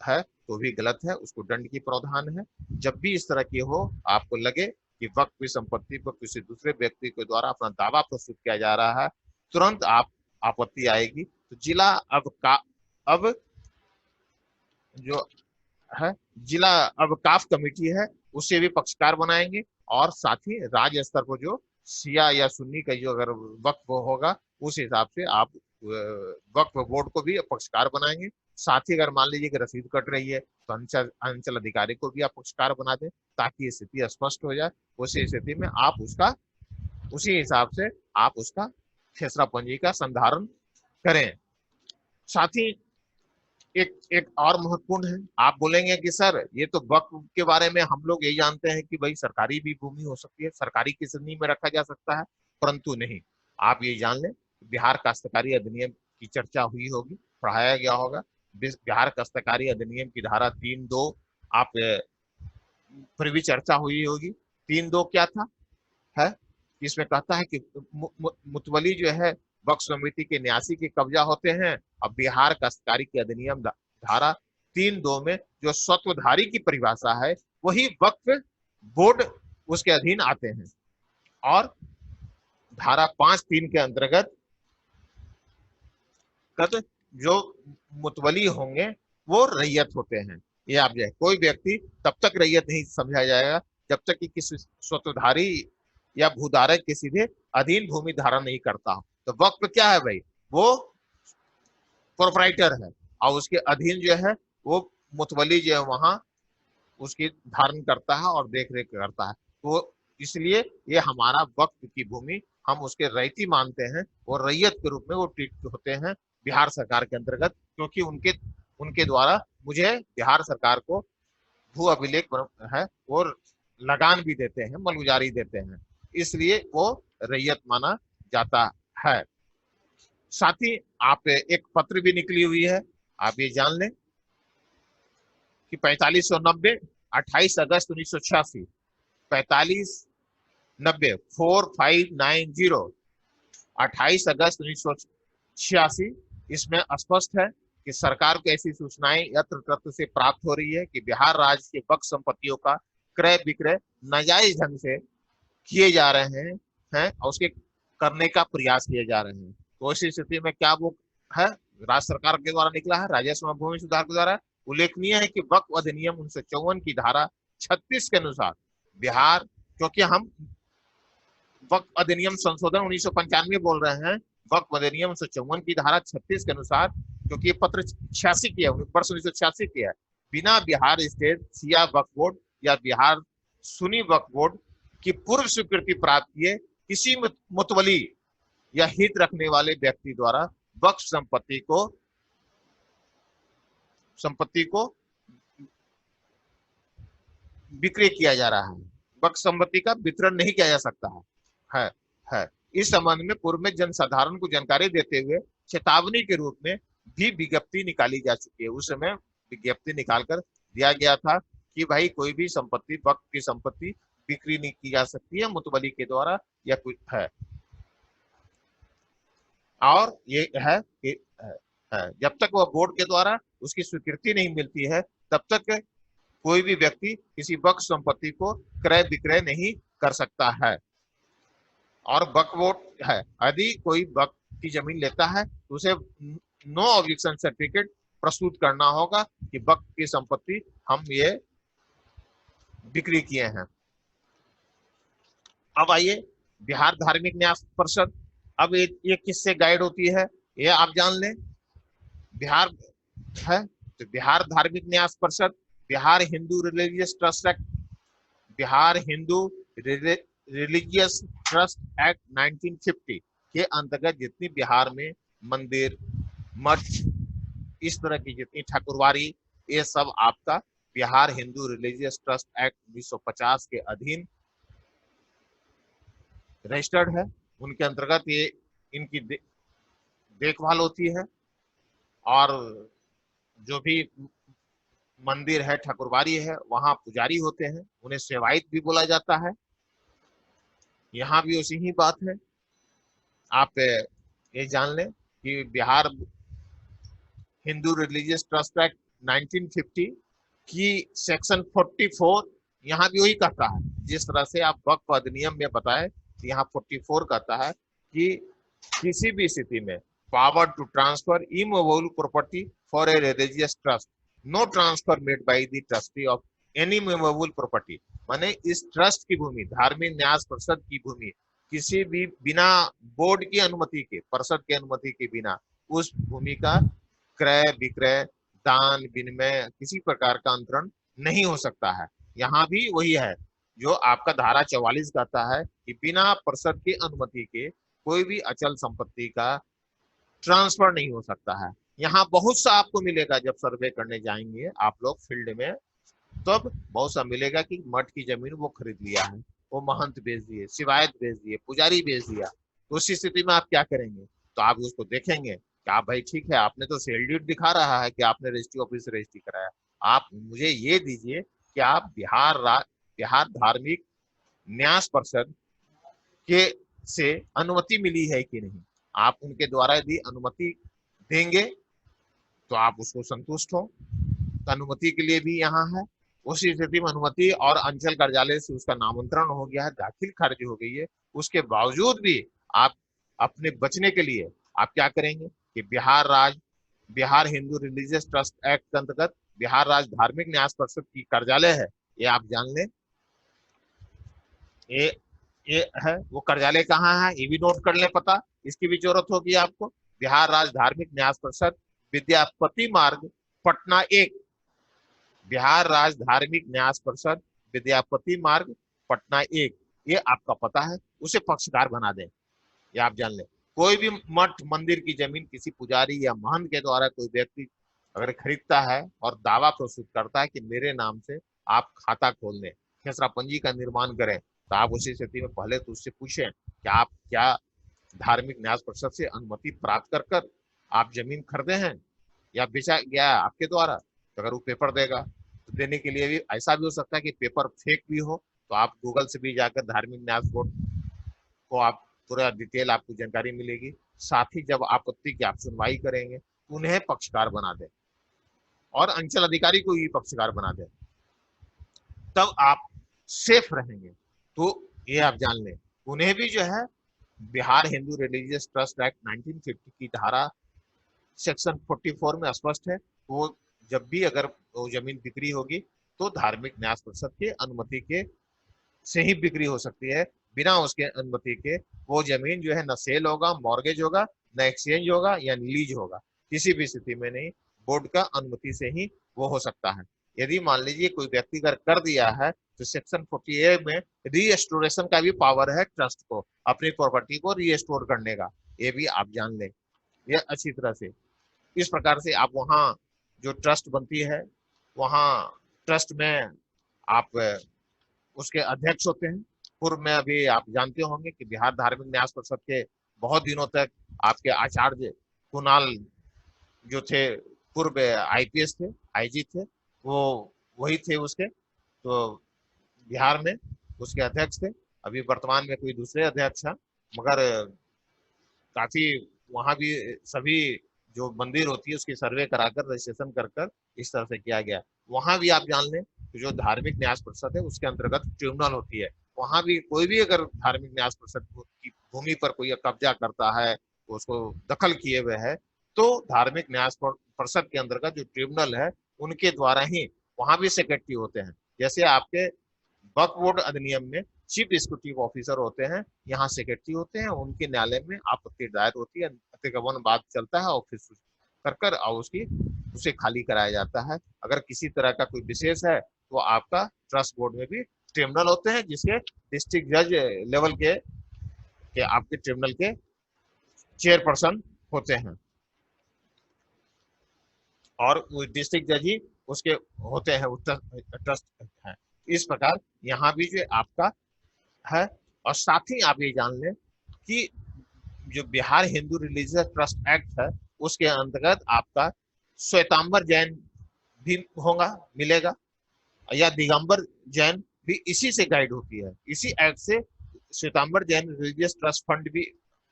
है तो भी गलत है, उसको दंड की प्रावधान है। जब भी इस तरह की हो, आपको लगे कि वक्फ की संपत्ति पर किसी दूसरे व्यक्ति के द्वारा अपना दावा प्रस्तुत किया जा रहा है, तुरंत आप आपत्ति आएगी तो जिला अब जो है जिला अवकाफ कमेटी है उसे भी पक्षकार बनाएंगे, और साथ ही राज्य स्तर पर जो शिया या सुन्नी का जो अगर वक्फ होगा उस हिसाब से आप वक्फ बोर्ड को भी पक्षकार बनाएंगे। साथ ही अगर मान लीजिए कि रसीद कट रही है तो अंचल अधिकारी को भी आप पक्षकार बना दें, ताकि स्थिति स्पष्ट हो जाए। उसी स्थिति में आप उसका उसी हिसाब से आप उसका खेसरा पंजी का संधारण करें। साथ ही एक और महत्वपूर्ण है, आप बोलेंगे कि सर ये तो वक्फ के बारे में हम लोग यही जानते हैं कि भाई सरकारी भी भूमि हो सकती है, सरकारी की श्रेणी में रखा जा सकता है, परंतु नहीं। आप ये जान लें, बिहार काश्तकारी अधिनियम की चर्चा हुई होगी, पढ़ाया गया होगा। बिहार काश्तकारी अधिनियम की धारा 3(2) आप पर भी चर्चा हुई होगी। 3(2) क्या था है, इसमें कहता है कि मुतवली जो है वक्फ समिति के न्यासी के कब्जा होते हैं। अब बिहार काश्तकारी के अधिनियम धारा 3(2) में जो स्वत्वधारी की परिभाषा है वही वक्फ बोर्ड उसके अधीन आते हैं। और धारा 5(3) के अंतर्गत जो मुतवली होंगे वो रैयत होते हैं। ये आप जो कोई व्यक्ति तब तक रैयत नहीं समझा जाएगा जब तक कि किसी स्वत्वधारी या भूधारक के सीधे अधीन भूमि धारण नहीं करता हो। तो वक्फ क्या है भाई, वो प्रोप्राइटर है और उसके अधीन जो है वो मुतवली जो है वहां उसकी धारण करता है और देख रेख करता है। तो इसलिए ये हमारा वक्फ की भूमि हम उसके रैयती मानते हैं और रैयत के रूप में वो ट्रीट होते हैं बिहार सरकार के अंतर्गत, क्योंकि उनके द्वारा मुझे बिहार सरकार को भू अभिलेख है और लगान भी देते हैं, मलगुजारी देते हैं, इसलिए वो रैयत माना जाता है। साथ ही आप एक पत्र भी निकली हुई है, आप ये जान लें कि 4590 28 अगस्त 1986 4590 4590 28 अगस्त 1986 इसमें स्पष्ट है कि सरकार को ऐसी सूचनाएं यत्र तत्र से प्राप्त हो रही है कि बिहार राज्य के वक्फ संपत्तियों का क्रय विक्रय नाजायज ढंग से किए जा रहे हैं और उसके करने का प्रयास किए जा रहे हैं। तो ऐसी स्थिति में क्या वो है, राज्य सरकार के द्वारा निकला है राजस्व भूमि सुधार के द्वारा। उल्लेखनीय है कि वक्फ अधिनियम 1954 की धारा 36 के अनुसार बिहार, क्योंकि हम वक्फ अधिनियम संशोधन 1995 बोल रहे हैं, वक्फ अधिनियम 1954 की धारा 36 के अनुसार, क्योंकि ये पत्र 86 की है, वर्ष 1986 की है, बिना बिहार स्टेट सिया वक्फ बोर्ड या बिहार सुन्नी वक्फ बोर्ड की पूर्व स्वीकृति प्राप्त किए किसी मुतवली या हित रखने वाले व्यक्ति द्वारा वक्फ संपत्ति को विक्रय किया जा रहा है, वक्फ संपत्ति का वितरण नहीं किया जा सकता है। इस संबंध में पूर्व में जनसाधारण को जानकारी देते हुए चेतावनी के रूप में भी विज्ञप्ति निकाली जा चुकी है। उस समय विज्ञप्ति निकालकर दिया गया था कि भाई कोई भी संपत्ति, वक्फ की संपत्ति बिक्री नहीं की जा सकती है मुतवली के द्वारा या कुछ है। और ये है कि जब तक वह बोर्ड के द्वारा उसकी स्वीकृति नहीं मिलती है तब तक कोई भी व्यक्ति किसी वक्फ संपत्ति को क्रय विक्रय नहीं कर सकता है। और वक्फ बोर्ड है, यदि कोई वक्फ की जमीन लेता है तो उसे नो ऑब्जेक्शन सर्टिफिकेट प्रस्तुत करना होगा कि वक्फ की संपत्ति हम ये बिक्री किए हैं। अब आइए बिहार धार्मिक न्यास परिषद, अब ये किससे गाइड होती है ये आप जान लें। बिहार है तो बिहार धार्मिक न्यास परिषद, Bihar Hindu religious trust act, Bihar Hindu religious trust act 1950 के अंतर्गत जितनी बिहार में मंदिर, मठ, इस तरह की जितनी ठाकुरवाड़ी, ये सब आपका Bihar Hindu religious trust act 1950 के अधीन रजिस्टर्ड है। उनके अंतर्गत ये इनकी देखभाल होती है। और जो भी मंदिर है, ठाकुरबाड़ी है, वहां पुजारी होते हैं, उन्हें सेवायत भी बोला जाता है। यहाँ भी उसी ही बात है। आप ये जान लें कि Bihar Hindu religious trust act 1950 की सेक्शन 44 यहाँ भी वही कहता है, जिस तरह से आप वक्फ अधिनियम में बताए, यहाँ 44 कहता है कि किसी भी स्थिति में power to transfer immovable property for a religious trust, no transfer made by the trustee of any movable property. माने इस ट्रस्ट की भूमि, धार्मिक न्यास परिषद की भूमि, किसी भी बिना बोर्ड की अनुमति के, परिषद की अनुमति के बिना उस भूमि का क्रय विक्रय, दान विनिमय, किसी प्रकार का अंतरण नहीं हो सकता है। यहाँ भी वही है जो आपका धारा 44 कहता है कि बिना परिषद की अनुमति के कोई भी अचल संपत्ति का ट्रांसफर नहीं हो सकता है। यहाँ बहुत सा आपको मिलेगा, जब सर्वे करने जाएंगे आप लोग फील्ड में, तब बहुत सा मिलेगा कि मठ की जमीन वो खरीद लिया है, वो महंत बेच दिए, शिवायत बेच दिए, पुजारी बेच दिया, तो उस स्थिति में आप क्या करेंगे? तो आप उसको देखेंगे कि आप भाई ठीक है, आपने तो सेल डीड दिखा रहा है कि आपने रजिस्ट्री ऑफिस से रजिस्ट्री कराया, आप मुझे ये दीजिए कि आप बिहार धार्मिक न्यास परिषद के से अनुमति मिली है कि नहीं। आप उनके द्वारा यदि अनुमति देंगे तो आप उसको संतुष्ट हो, तो अनुमति के लिए भी यहाँ है। उस स्थिति में अनुमति और अंचल कार्यालय से उसका नामांतरण हो गया है, दाखिल खारिज हो गई है, उसके बावजूद भी आप अपने बचने के लिए आप क्या करेंगे कि Bihar Hindu religious trust act के अंतर्गत बिहार राज्य धार्मिक न्यास परिषद की कार्यालय है, ये आप जान लें। ये है वो कार्यालय कहाँ है, ये भी नोट कर लें, पता इसकी भी जरूरत होगी आपको। बिहार राज्य धार्मिक न्यास परिषद, विद्यापति मार्ग, पटना 1। बिहार राज्य धार्मिक न्यास परिषद, विद्यापति मार्ग, पटना 1, ये आपका पता है। उसे पक्षकार बना दें, ये आप जान लें। कोई भी मठ मंदिर की जमीन किसी पुजारी या महंत के द्वारा कोई व्यक्ति अगर खरीदता है और दावा प्रस्तुत करता है कि मेरे नाम से आप खाता खोल दें, खेसरा पंजी का निर्माण करें, तो आप उसी स्थिति में पहले तो उससे पूछें कि आप क्या धार्मिक न्यास परिषद से अनुमति प्राप्त कर कर आप जमीन खरीदे हैं या बेचा गया आपके द्वारा। तो अगर वो पेपर देगा तो देने के लिए भी ऐसा भी हो सकता है कि पेपर फेक भी हो, तो आप गूगल से भी जाकर धार्मिक न्यास बोर्ड को आप पूरा डिटेल आपको जानकारी मिलेगी। साथ ही जब आपत्ति की आप सुनवाई करेंगे उन्हें पक्षकार बना दें और अंचल अधिकारी को भी पक्षकार बना दें, तब आप सेफ रहेंगे। तो ये आप जान लें, उन्हें भी जो है Bihar Hindu religious trust act 1950 की धारा सेक्शन 44 में स्पष्ट है, वो जब भी अगर वो जमीन बिक्री होगी तो धार्मिक न्यास परिषद की अनुमति के से ही बिक्री हो सकती है। बिना उसके अनुमति के वो जमीन जो है न सेल होगा, मॉर्गेज होगा, न एक्सचेंज होगा या लीज होगा, किसी भी स्थिति में नहीं। बोर्ड का अनुमति से ही वो हो सकता है। यदि मान लीजिए कोई व्यक्ति अगर कर दिया है तो सेक्शन 48 में रीएस्टोरेशन का भी पावर है ट्रस्ट को अपनी प्रॉपर्टी को रीएस्टोर करने का, ये भी आप जान लें। ये अच्छी तरह से इस प्रकार से आप वहाँ जो ट्रस्ट बनती है, वहाँ ट्रस्ट में आप उसके अध्यक्ष होते हैं। पूर्व में अभी आप जानते होंगे कि बिहार धार्मिक न्यास परिषद के बहुत दिनों तक आपके आचार्य कुणाल जो थे, पूर्व आईपीएस थे, आईजी थे, वो वही थे उसके, तो बिहार में उसके अध्यक्ष थे। अभी वर्तमान में कोई दूसरे अध्यक्ष हैं, मगर काफी वहां भी सभी जो मंदिर होती है उसकी सर्वे कराकर रजिस्ट्रेशन कर कर इस तरह से किया गया। वहां भी आप जान लें जो धार्मिक न्यास परिषद है उसके अंतर्गत ट्रिब्यूनल होती है। वहां भी कोई भी अगर धार्मिक न्यास परिषद की भूमि पर कोई कब्जा करता है, उसको दखल किए हुए है, तो धार्मिक न्यास परिषद के अंतर्गत जो ट्रिब्यूनल है उनके द्वारा ही वहां भी सेक्रेटरी होते हैं। जैसे आपके वक्फ बोर्ड अधिनियम में चीफ एग्जीक्यूटिव ऑफिसर होते हैं, यहाँ सेक्रेटरी होते हैं, उनके न्यायालय में आपत्ति दायर होती है, अतिक्रमण बाद चलता है और फिर कर कर और उसकी उसे खाली कराया जाता है। अगर किसी तरह का कोई विशेष है तो आपका ट्रस्ट बोर्ड में भी ट्रिब्यूनल होते हैं, जिसके डिस्ट्रिक्ट जज लेवल के आपके ट्रिब्यूनल के चेयरपर्सन होते हैं, और वो डिस्ट्रिक्ट जज ही उसके होते हैं, ट्रस्ट है। इस प्रकार यहाँ भी जो आपका है। और साथ ही आप ये जान लें कि जो Bihar Hindu religious trust act है उसके अंतर्गत आपका श्वेतांबर जैन भी होगा, मिलेगा, या दिगंबर जैन भी इसी से गाइड होती है। इसी एक्ट से Shwetambar Jain religious trust fund भी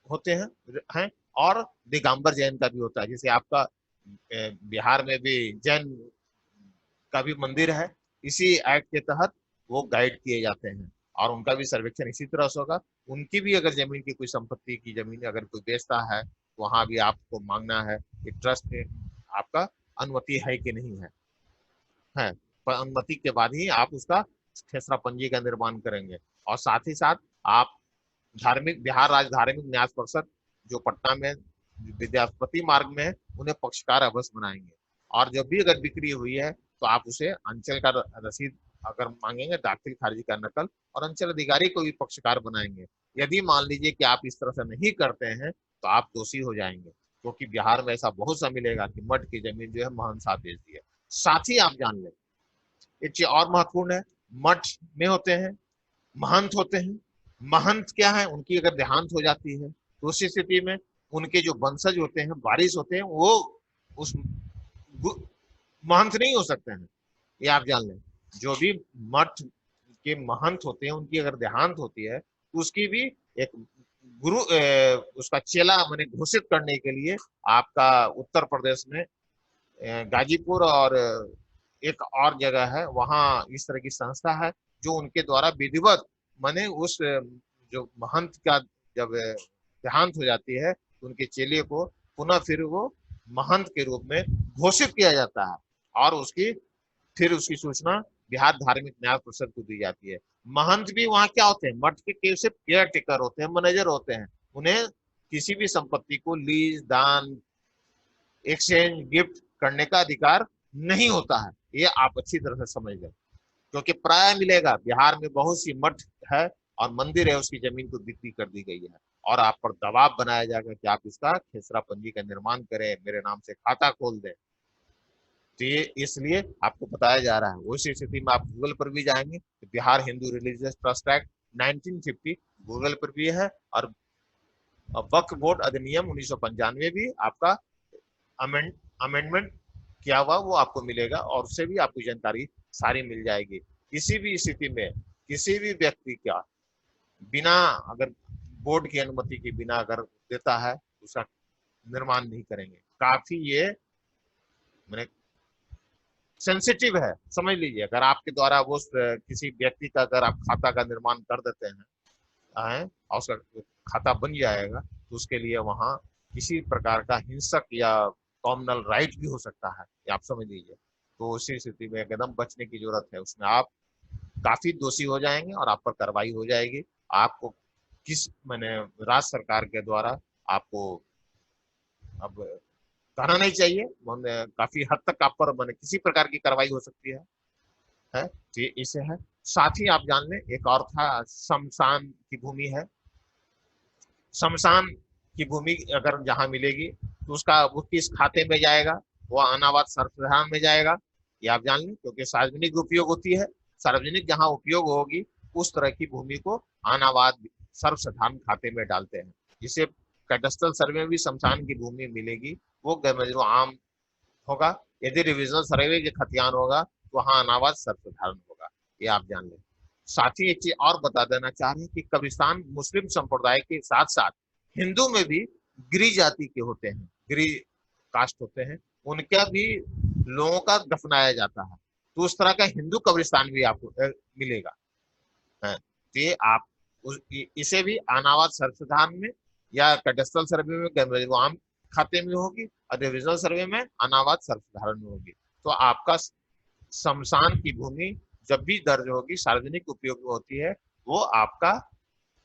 होते हैं और दिगंबर जैन का भी होता है। जैसे आपका बिहार में भी जैन का भी मंदिर है, इसी एक्ट के तहत वो गाइड किए जाते हैं और उनका भी सर्वेक्षण इसी तरह से होगा। उनकी भी अगर जमीन की कोई संपत्ति की जमीन अगर कोई बेचता है, वहां भी आपको मांगना है कि ट्रस्ट में आपका अनुमति है कि नहीं है। पर अनुमति के बाद ही आप उसका खेसरा पंजी का निर्माण करेंगे। और साथ ही साथ आप धार्मिक बिहार राज्य धार्मिक न्यास परिषद जो पटना में विद्यापति मार्ग में है, उन्हें पक्षकार अवश्य बनाएंगे। और जब भी अगर बिक्री हुई है तो आप उसे अंचल का रसीद अगर मांगेंगे, दाखिल खारिज का नकल, और अंचल अधिकारी को भी पक्षकार बनाएंगे। यदि मान लीजिए कि आप इस तरह से नहीं करते हैं तो आप दोषी हो जाएंगे, क्योंकि बिहार में ऐसा बहुत सा मिलेगा कि मठ की जमीन जो है महंत साहब बेच दी है। साथ ही आप जान लें एक चीज और महत्वपूर्ण है, मठ में होते हैं महंत होते हैं। महंत क्या है, उनकी अगर देहांत हो जाती है तो उस स्थिति में उनके जो वंशज होते हैं, वारिस होते हैं, वो उस महंत नहीं हो सकते हैं। ये आप जान लें, जो भी मठ के महंत होते हैं उनकी अगर देहांत होती है तो उसकी भी एक गुरु उसका चेला मैंने घोषित करने के लिए आपका उत्तर प्रदेश में गाजीपुर और एक और जगह है, वहां इस तरह की संस्था है जो उनके द्वारा विधिवत माने उस जो महंत का जब देहांत हो जाती है तो उनके चेले को पुनः फिर वो महंत के रूप में घोषित किया जाता है और फिर उसकी सूचना बिहार धार्मिक न्याय परिषद को दी जाती है। महंत भी वहां क्या होते हैं, मठ के सिर्फ केयर टेकर होते हैं, मैनेजर होते हैं। उन्हें किसी भी संपत्ति को लीज, दान, एक्सचेंज, गिफ्ट करने का अधिकार नहीं होता है। ये आप अच्छी तरह से समझ लें, क्योंकि प्राय मिलेगा बिहार में बहुत सी मठ है और मंदिर है, उसकी जमीन को बिक्री कर दी गई है और आप पर दबाव बनाया जाएगा कि आप इसका खेसरा पंजी का निर्माण करें, मेरे नाम से खाता खोल दें। तो ये इसलिए आपको बताया जा रहा है। उसी स्थिति में आप गूगल पर भी जाएंगे तो Bihar Hindu religious trust act 1950 Google पर भी है, और वक्फ बोर्ड अधिनियम 1995 भी आपका अमेंडमेंट किया हुआ वो आपको मिलेगा और उससे भी आपको जानकारी सारी मिल जाएगी। किसी भी स्थिति में किसी भी व्यक्ति का बिना अगर बोर्ड की अनुमति के बिना अगर देता है उसका निर्माण नहीं करेंगे। काफी ये मैंने सेंसिटिव है, समझ लीजिए। अगर आपके द्वारा वो किसी व्यक्ति का अगर आप खाता का निर्माण कर देते हैं और उसका खाता बन जाएगा तो उसके लिए वहां किसी प्रकार का हिंसक या कॉमनल राइट भी हो सकता है, ये आप समझ लीजिए। तो उसी स्थिति में एकदम बचने की जरूरत है, उसमें आप काफी दोषी हो जाएंगे और आप पर कार्रवाई हो जाएगी। आपको किस मैंने राज्य सरकार के द्वारा आपको अब कहना नहीं चाहिए, काफी हद तक आप पर मैंने किसी प्रकार की कार्रवाई हो सकती है। तो ये इसे है। साथ ही आप जान लें एक और था, शमशान की भूमि है। शमशान की भूमि अगर जहां मिलेगी तो उसका वो किस खाते में जाएगा, वो अनावाद सर्वसाधारण में जाएगा। ये आप जान लें, क्योंकि सार्वजनिक उपयोग होती है, सार्वजनिक जहां उपयोग होगी उस तरह की भूमि को अनावाद सर्वसाधारण खाते में डालते हैं। जिसे कैडस्ट्रल सर्वे में भी शमशान की भूमि मिलेगी वो जो आम होगा। यदि रिविजनल सर्वे के खतियान होगा तो वहां अनावाद सर्वसाधारण होगा, ये आप जान लें। साथ ही एक चीज और बता देना चाह रहे हैं कि कब्रिस्तान मुस्लिम संप्रदाय के साथ साथ हिंदू में भी गिरी जाति के होते हैं, गिरी कास्ट होते हैं, उनका भी लोगों का दफनाया जाता है। तो उस तरह का हिंदू कब्रिस्तान भी आपको मिलेगा है। तो ये आप इसे भी अनावत सर्वसाधारण में या कैडेस्ट्रल सर्वे में आम खाते में होगी, और डिविजनल सर्वे में अनावत सर्वसाधारण में होगी। तो आपका शमशान की भूमि जब भी दर्ज होगी सार्वजनिक उपयोग में होती है, वो आपका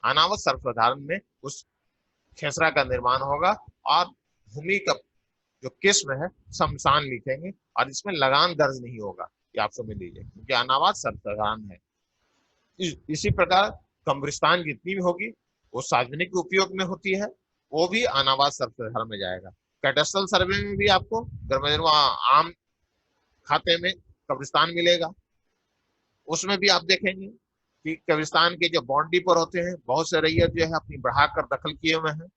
अनावत सर्वसाधारण में उस खेसरा का निर्माण होगा, और भूमि का जो किस्म है शमशान लिखेंगे, और इसमें लगान दर्ज नहीं होगा, ये आप समझ लीजिए, क्योंकि अनावत सर्वसाधारण है। इसी प्रकार कब्रिस्तान जितनी भी होगी वो सार्वजनिक उपयोग में होती है, वो भी अनावत सर्वसाधारण में जाएगा। कैडेस्ट्रल सर्वे में भी आपको आम खाते में कब्रिस्तान मिलेगा। उसमें भी आप देखेंगे कि कब्रिस्तान के जो बाउंड्री पर होते हैं बहुत से रैयत जो है अपनी बढ़ाकर दखल किए हुए हैं।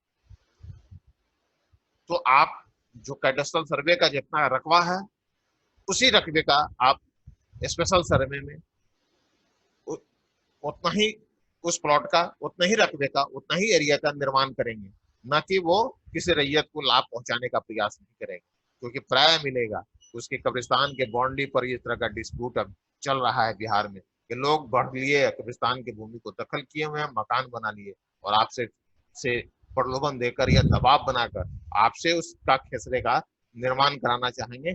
तो आप जो कैडेस्ट्रल सर्वे का जितना रकबा है उसी रकबे का आप स्पेशल सर्वे में उतना ही उस प्लॉट का उतना ही रकबे का उतना ही एरिया का निर्माण करेंगे, न कि वो किसी रैयत को लाभ पहुंचाने का प्रयास नहीं करेंगे। क्योंकि प्राय मिलेगा उसके कब्रिस्तान के बाउंड्री पर इस तरह का डिस्प्यूट अब चल रहा है बिहार में, कि लोग बढ़ लिए कब्रिस्तान की भूमि को दखल किए हुए हैं, मकान बना लिए, और आपसे से प्रलोभन देकर या दबाव बनाकर आपसे उसका खेसरे का निर्माण कराना चाहेंगे,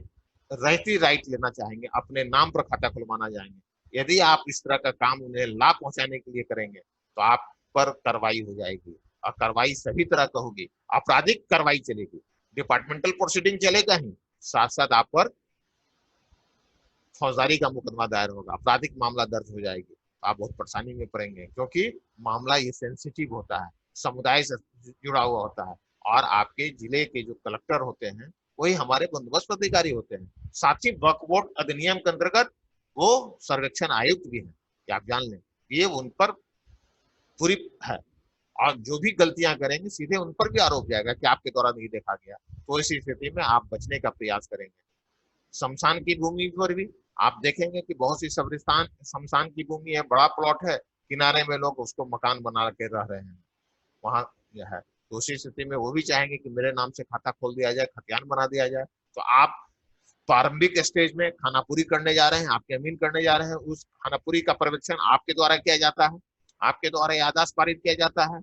रहती राइट लेना चाहेंगे, अपने नाम पर खाता खुलवाना चाहेंगे। यदि आप इस तरह का काम उन्हें लाभ पहुंचाने के लिए करेंगे तो आप पर कार्रवाई हो जाएगी, और कार्रवाई सभी तरह का होगी। आपराधिक कार्रवाई चलेगी, डिपार्टमेंटल प्रोसीडिंग चलेगा ही, साथ साथ आप पर फौजदारी का मुकदमा दायर होगा, आपराधिक मामला दर्ज हो जाएगी। आप बहुत परेशानी में पड़ेंगे, क्योंकि मामला ये सेंसिटिव होता है, समुदाय से जुड़ा हुआ होता है, और आपके जिले के जो कलेक्टर होते हैं वही हमारे बंदोबस्त अधिकारी होते हैं। साथ ही वक्फ बोर्ड अधिनियम के अंतर्गत वो सर्वेक्षण आयुक्त भी हैं, कि आप जान लें, ये उन पर पूरी है, और जो भी गलतियां करेंगे सीधे उन पर भी आरोप जाएगा कि आपके द्वारा नहीं देखा गया। तो इस स्थिति में आप बचने का प्रयास करेंगे। शमशान की भूमि पर भी आप देखेंगे कि बहुत सी कब्रिस्तान शमशान की भूमि है, बड़ा प्लॉट है, किनारे में लोग उसको मकान बना के रह रहे हैं, वहां यह है। तो उसी स्थिति में वो भी चाहेंगे कि मेरे नाम से खाता खोल दिया जाए, खतियान बना दिया जाए। तो आप प्रारंभिक स्टेज में खानापुरी करने जा रहे हैं, आपके अमीन करने जा रहे हैं, उस खानापुरी का पर्यवेक्षण आपके द्वारा किया जाता है, आपके द्वारा यादाश्त पारित किया जाता है।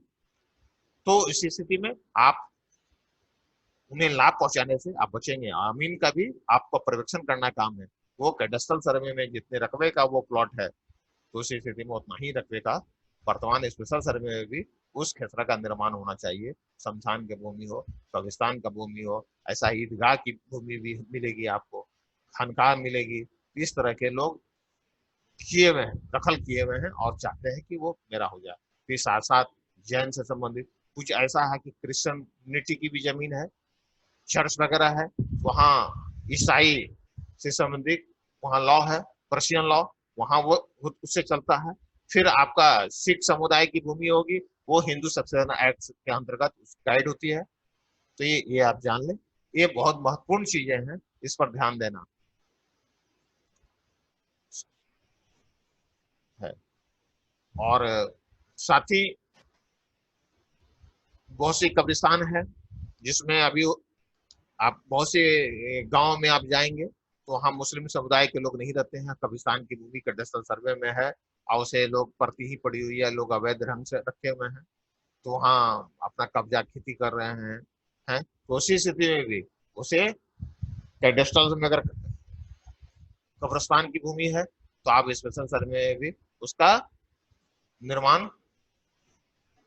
तो इस स्थिति में आप उन्हें लाभ पहुंचाने से आप बचेंगे। अमीन का भी आपको पर्यवेक्षण करना काम है, वो कैडेस्ट्रल सर्वे में जितने रकबे का वो प्लॉट है, तो उस स्थिति में उतना ही रकबे का वर्तमान स्पेशल सर्वे में भी उस खेसरा का निर्माण होना चाहिए। शमशान की भूमि हो, कब्रिस्तान का भूमि हो, ऐसा ही ईदगाह की भूमि भी मिलेगी आपको, खानकाह मिलेगी। इस तरह के लोग किए हुए हैं, दखल किए हुए हैं, और चाहते हैं कि वो मेरा हो जाए। फिर साथ साथ जैन से संबंधित कुछ ऐसा है कि क्रिश्चियनिटी की भी जमीन है, चर्च वगैरह है, वहाँ ईसाई से संबंधित वहाँ लॉ है, पर्शियन लॉ, वहाँ वो उससे चलता है। फिर आपका सिख समुदाय की भूमि होगी, वो हिंदू सक्सेशन एक्ट के अंतर्गत गाइड होती है। तो ये आप जान लें, ये बहुत महत्वपूर्ण चीजें हैं, इस पर ध्यान देना है। और साथ ही बहुत सी कब्रिस्तान है जिसमें अभी आप बहुत से गांव में आप जाएंगे तो वहाँ मुस्लिम समुदाय के लोग नहीं रहते हैं, कब्रिस्तान की भूमि कैडेस्ट्रल सर्वे में है, और उसे लोग परती ही पड़ी हुई है, लोग अवैध ढंग से रखे हुए हैं, तो वहाँ अपना कब्जा खेती कर रहे हैं। तो उसी स्थिति में भी उसे कैडेस्ट्रल में अगर कब्रिस्तान की भूमि है तो आप स्पेशल सर्वे में भी उसका निर्माण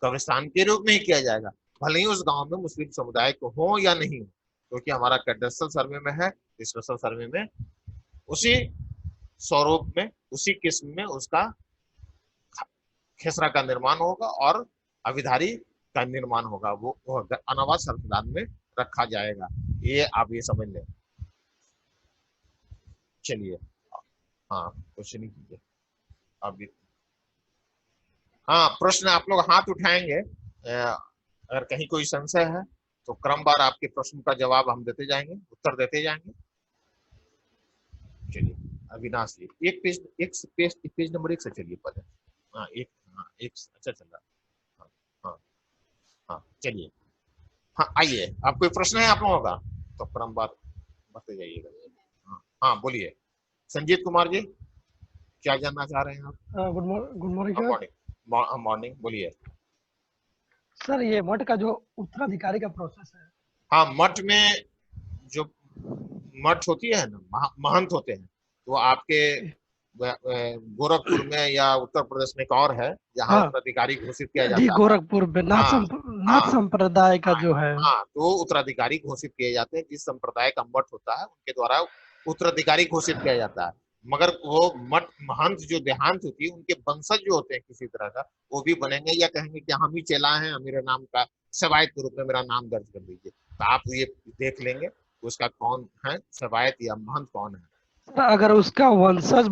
कब्रिस्तान के रूप में ही किया जाएगा, भले ही उस गांव में मुस्लिम समुदाय को हो या नहीं हो, क्योंकि हमारा कैडेस्ट्रल सर्वे में है, स्पेशल सर्वे में उसी स्वरूप में उसी किस्म में उसका खेसरा का निर्माण होगा, और अविधारी का निर्माण होगा, वो अनावास संविधान में रखा जाएगा। ये आप ये समझ लें। चलिए, हाँ क्वेश्चन ही कीजिए अभी। हाँ, प्रश्न आप लोग हाथ उठाएंगे, अगर कहीं कोई संशय है तो क्रमवार आपके प्रश्न का जवाब हम देते जाएंगे, उत्तर देते जाएंगे। चलिए, अविनाश जी, पेज नंबर 1 से चलिए पहले। हाँ एक, हाँ एक अच्छा चल रहा है। हाँ हाँ हाँ, चलिए, हाँ आइए, आप कोई प्रश्न है आप लोगों का तो क्रमवार बढ़ते जाइएगा। हाँ हाँ बोलिए। संजीत कुमार जी, क्या जानना चाह रहे हैं आप? Good morning sir. Morning morning, बोलिए। सर ये मठ का जो उत्तराधिकारी का प्रोसेस है। हाँ, मठ में जो मठ होती है ना, महंत होते हैं, वो आपके गोरखपुर में या उत्तर प्रदेश में एक और है जहाँ हाँ उत्तराधिकारी घोषित किया जी, जाता है। गोरखपुर में हाँ नाथ हाँ संप्रदाय का हाँ जो है। हाँ, तो उत्तराधिकारी घोषित किए जाते हैं, जिस संप्रदाय का मठ होता है उनके द्वारा उत्तराधिकारी घोषित किया जाता है। मगर वो मठ महंत जो देहांत होती है, उनके वंशज जो होते हैं किसी तरह का, वो भी बनेंगे या कहेंगे कि हम ही चेला हैं, मेरे नाम का सेवायत के रूप में मेरा नाम दर्ज कर दीजिए। तो आप ये देख लेंगे उसका कौन है सेवायत या महंत कौन है। सर अगर उसका वंशज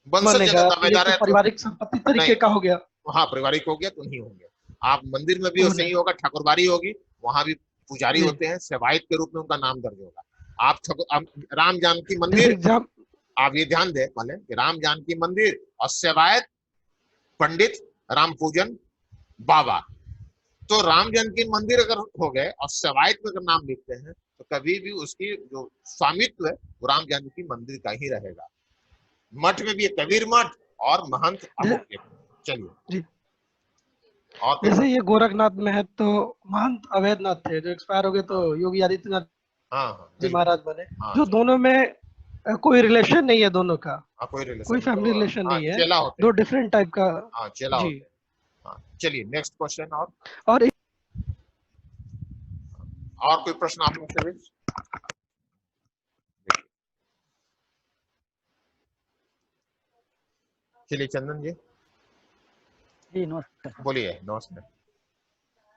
वंशज बनेगा जगह तो ये दावेदार तो है तो पारिवारिक संपत्ति नहीं। तरीके का हो गया। हाँ, पारिवारिक हो गया तो नहीं होंगे। आप मंदिर में भी तो वैसे ही होगा, ठाकुरबाड़ी होगी, वहां भी पुजारी जी, होते हैं, सेवायत के रूप में उनका नाम दर्ज होगा। आप राम जानकी जैसे मंदिर, एग्जाम। आप ये ध्यान दें पहले कि राम जानकी मंदिर और सेवायत पंडित राम पूजन बाबा। तो राम जानकी मंदिर अगर हो गए और सेवायत में अगर नाम लिखते हैं तो कभी भी उसकी जो स्वामित्व है वो राम जानकी मंदिर का ही रहेगा। मठ में भी कबीर मठ और महंत अमुक। चलिए, जी, और कोई जैसे प्रश्न? ये गोरखनाथ में है तो महंत अवैधनाथ थे जो एक्सपायर हो गए, तो हाँ योगी आदित्यनाथ हाँ हाँ, जी बिल्कुल। महाराज बने। हाँ जो चलिए। दोनों में कोई रिलेशन नहीं है दोनों का, हाँ, कोई रिलेशन कोई नहीं, फैमिली तो रिलेशन हाँ नहीं है, चेला होते दो हैं। डिफरेंट टाइप का। हाँ, चेला जी। होते हैं। हाँ चलिए, नेक्स्ट क्वेश्चन। और और कोई प्रश्न आप लोग से भी? चलिए चंदन जी, जी नमस्कार बोलिए। नमस्ते।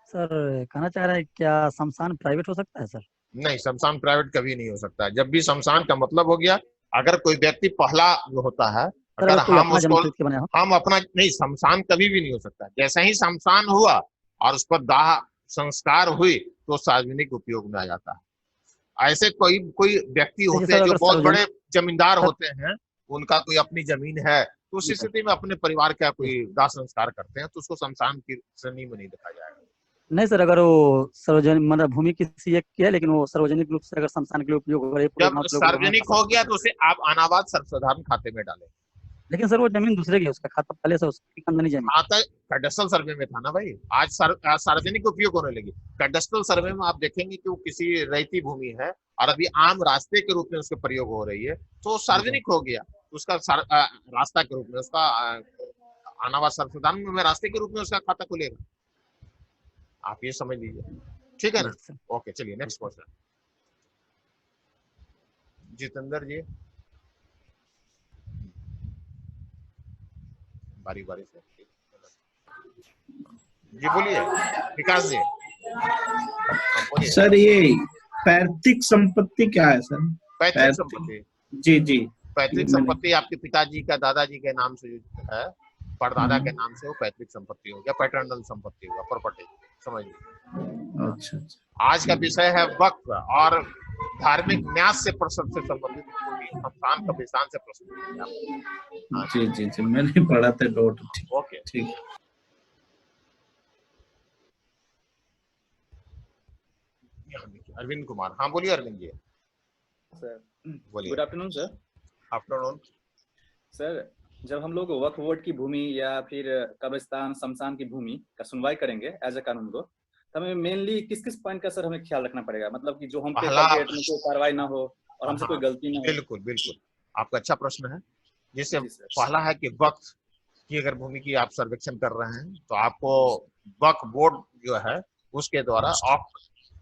सर। कहना चाह रहे हैं क्या शमशान प्राइवेट हो सकता है सर? नहीं, शमशान प्राइवेट कभी नहीं हो सकता। जब भी शमशान का मतलब हो गया, अगर कोई व्यक्ति पहला जो होता है, सर अगर अगर कोई हम अपना जमीन उसको, खरीद के बनाया हो। हम अपना नहीं, शमशान कभी भी नहीं हो सकता। जैसे ही शमशान हुआ और उस पर दाह संस्कार हुई तो सार्वजनिक उपयोग में आ जाता है। ऐसे कोई कोई व्यक्ति देखिए होते सर हैं जो अगर बहुत सार्वजनिक बड़े जमींदार सर। होते हैं, उनका कोई अपनी जमीन है, तो उस जी सर। स्थिति में अपने परिवार का जी कोई दाह संस्कार करते हैं, तो उसको शमशान की श्रेणी में नहीं देखा जाएगा। नहीं सर, अगर वो सार्वजनिक मतलब भूमि किसी एक की है लेकिन वो सार्वजनिक रूप से अगर शमशान के लिए उपयोग हो रही है, पूरे जब गांव के लोग वहाँ सार्वजनिक जा हो सकते गया हैं। तो उसे आप अनावाद सर्वसाधारण खाते में डालें। लेकिन सर वो जमीन दूसरे की है, उसका खाता पहले से उसकी खानदानी जमीन। आता कैडस्ट्रल सर्वे में था ना भाई, आज सार्वजनिक उपयोग होने लगी। कैडस्ट्रल सर्वे में आप देखेंगे कि वो किसी रैयती भूमि है और अभी आम रास्ते के रूप में उसके प्रयोग हो रही है, तो सार्वजनिक हो गया। उसका रास्ता के रूप में उसका अनावास सर्वसाधारण में रास्ते के रूप में उसका खाता खुलेगा। आप ये समझ लीजिए, ठीक है जी ना? सर। ओके, चलिए नेक्स्ट क्वेश्चन। जितेंद्र जी, बारी बारी से जी बोलिए। विकास जी, हाँ बोलिए। सर ये पैतृक संपत्ति क्या है सर? पैतृक संपत्ति, जी जी, पैतृक मैंने संपत्ति आपके पिताजी का, दादाजी के नाम से जो है, परदादा के नाम से, वो पैतृक संपत्ति हो गया, पैटर्नल संपत्ति होगा, प्रॉपर्टी, समझिए। अच्छा अच्छा। आज का विषय है वक्फ और धार्मिक न्यास से सबसे संबंधित संस्थान कब्रिस्तान से प्रश्न। जी जी जी, मैंने पढ़ा था डॉट। ठीक ओके, ठीक। अरविंद कुमार, हाँ बोलिए अरविंद जी। सर बोलिए। Good afternoon sir. Afternoon. Sir जब हम लोग वक्फ बोर्ड की भूमि या फिर कब्रिस्तान शमशान की भूमि का सुनवाई करेंगे एज ए कानून को, तो हमें मेनली किस किस पॉइंट का सर हमें ख्याल रखना पड़ेगा? मतलब कि जो हम पे पहला, कल डेट में कोई कार्रवाई ना हो और हमसे कोई हाँ गलती ना हो। बिल्कुल बिल्कुल, आपका अच्छा प्रश्न है। जैसे जी सर। पहला है कि वक्फ की अगर भूमि की आप सर्वेक्षण कर रहे हैं तो आपको वक्फ बोर्ड जो है उसके द्वारा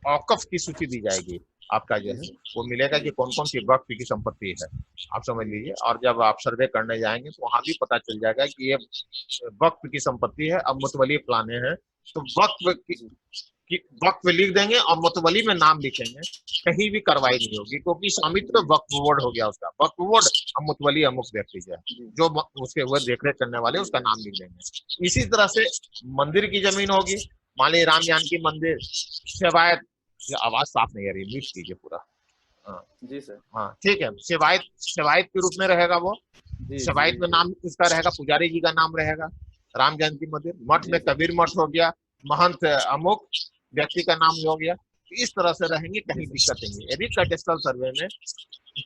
औकफ की सूची दी जाएगी। आपका जो है वो मिलेगा कि कौन कौन सी वक्फ की संपत्ति है, आप समझ लीजिए। और जब आप सर्वे करने जाएंगे तो वहां भी पता चल जाएगा कि ये वक्फ की संपत्ति है, अब मुतवली फलाने हैं, तो वक्फ लिख देंगे और मुतवली में नाम लिखेंगे, कहीं भी कार्रवाई नहीं होगी, क्योंकि स्वामित्व वक्फ बोर्ड हो गया उसका। वक्फ बोर्ड और मुतवली अमुक व्यक्ति जो उसके ऊपर देखरेख करने वाले उसका नाम लिख देंगे। इसी तरह से मंदिर की जमीन होगी, मान लीजिए राम जानकी मंदिर, सेवायत, आवाज साफ नहीं आ रही, म्यूट कीजिए पूरा। हाँ जी सर। हाँ ठीक है, सेवायत के रूप में रहेगा वो। सेवायत में नाम उसका रहेगा, पुजारी जी का नाम रहेगा, राम जानकी मंदिर। मठ में कबीर मठ हो गया, महंत अमुक व्यक्ति का नाम हो गया। इस तरह से रहेंगे, कहीं दिक्कत नहीं है। यदि कैडेस्ट्रल सर्वे में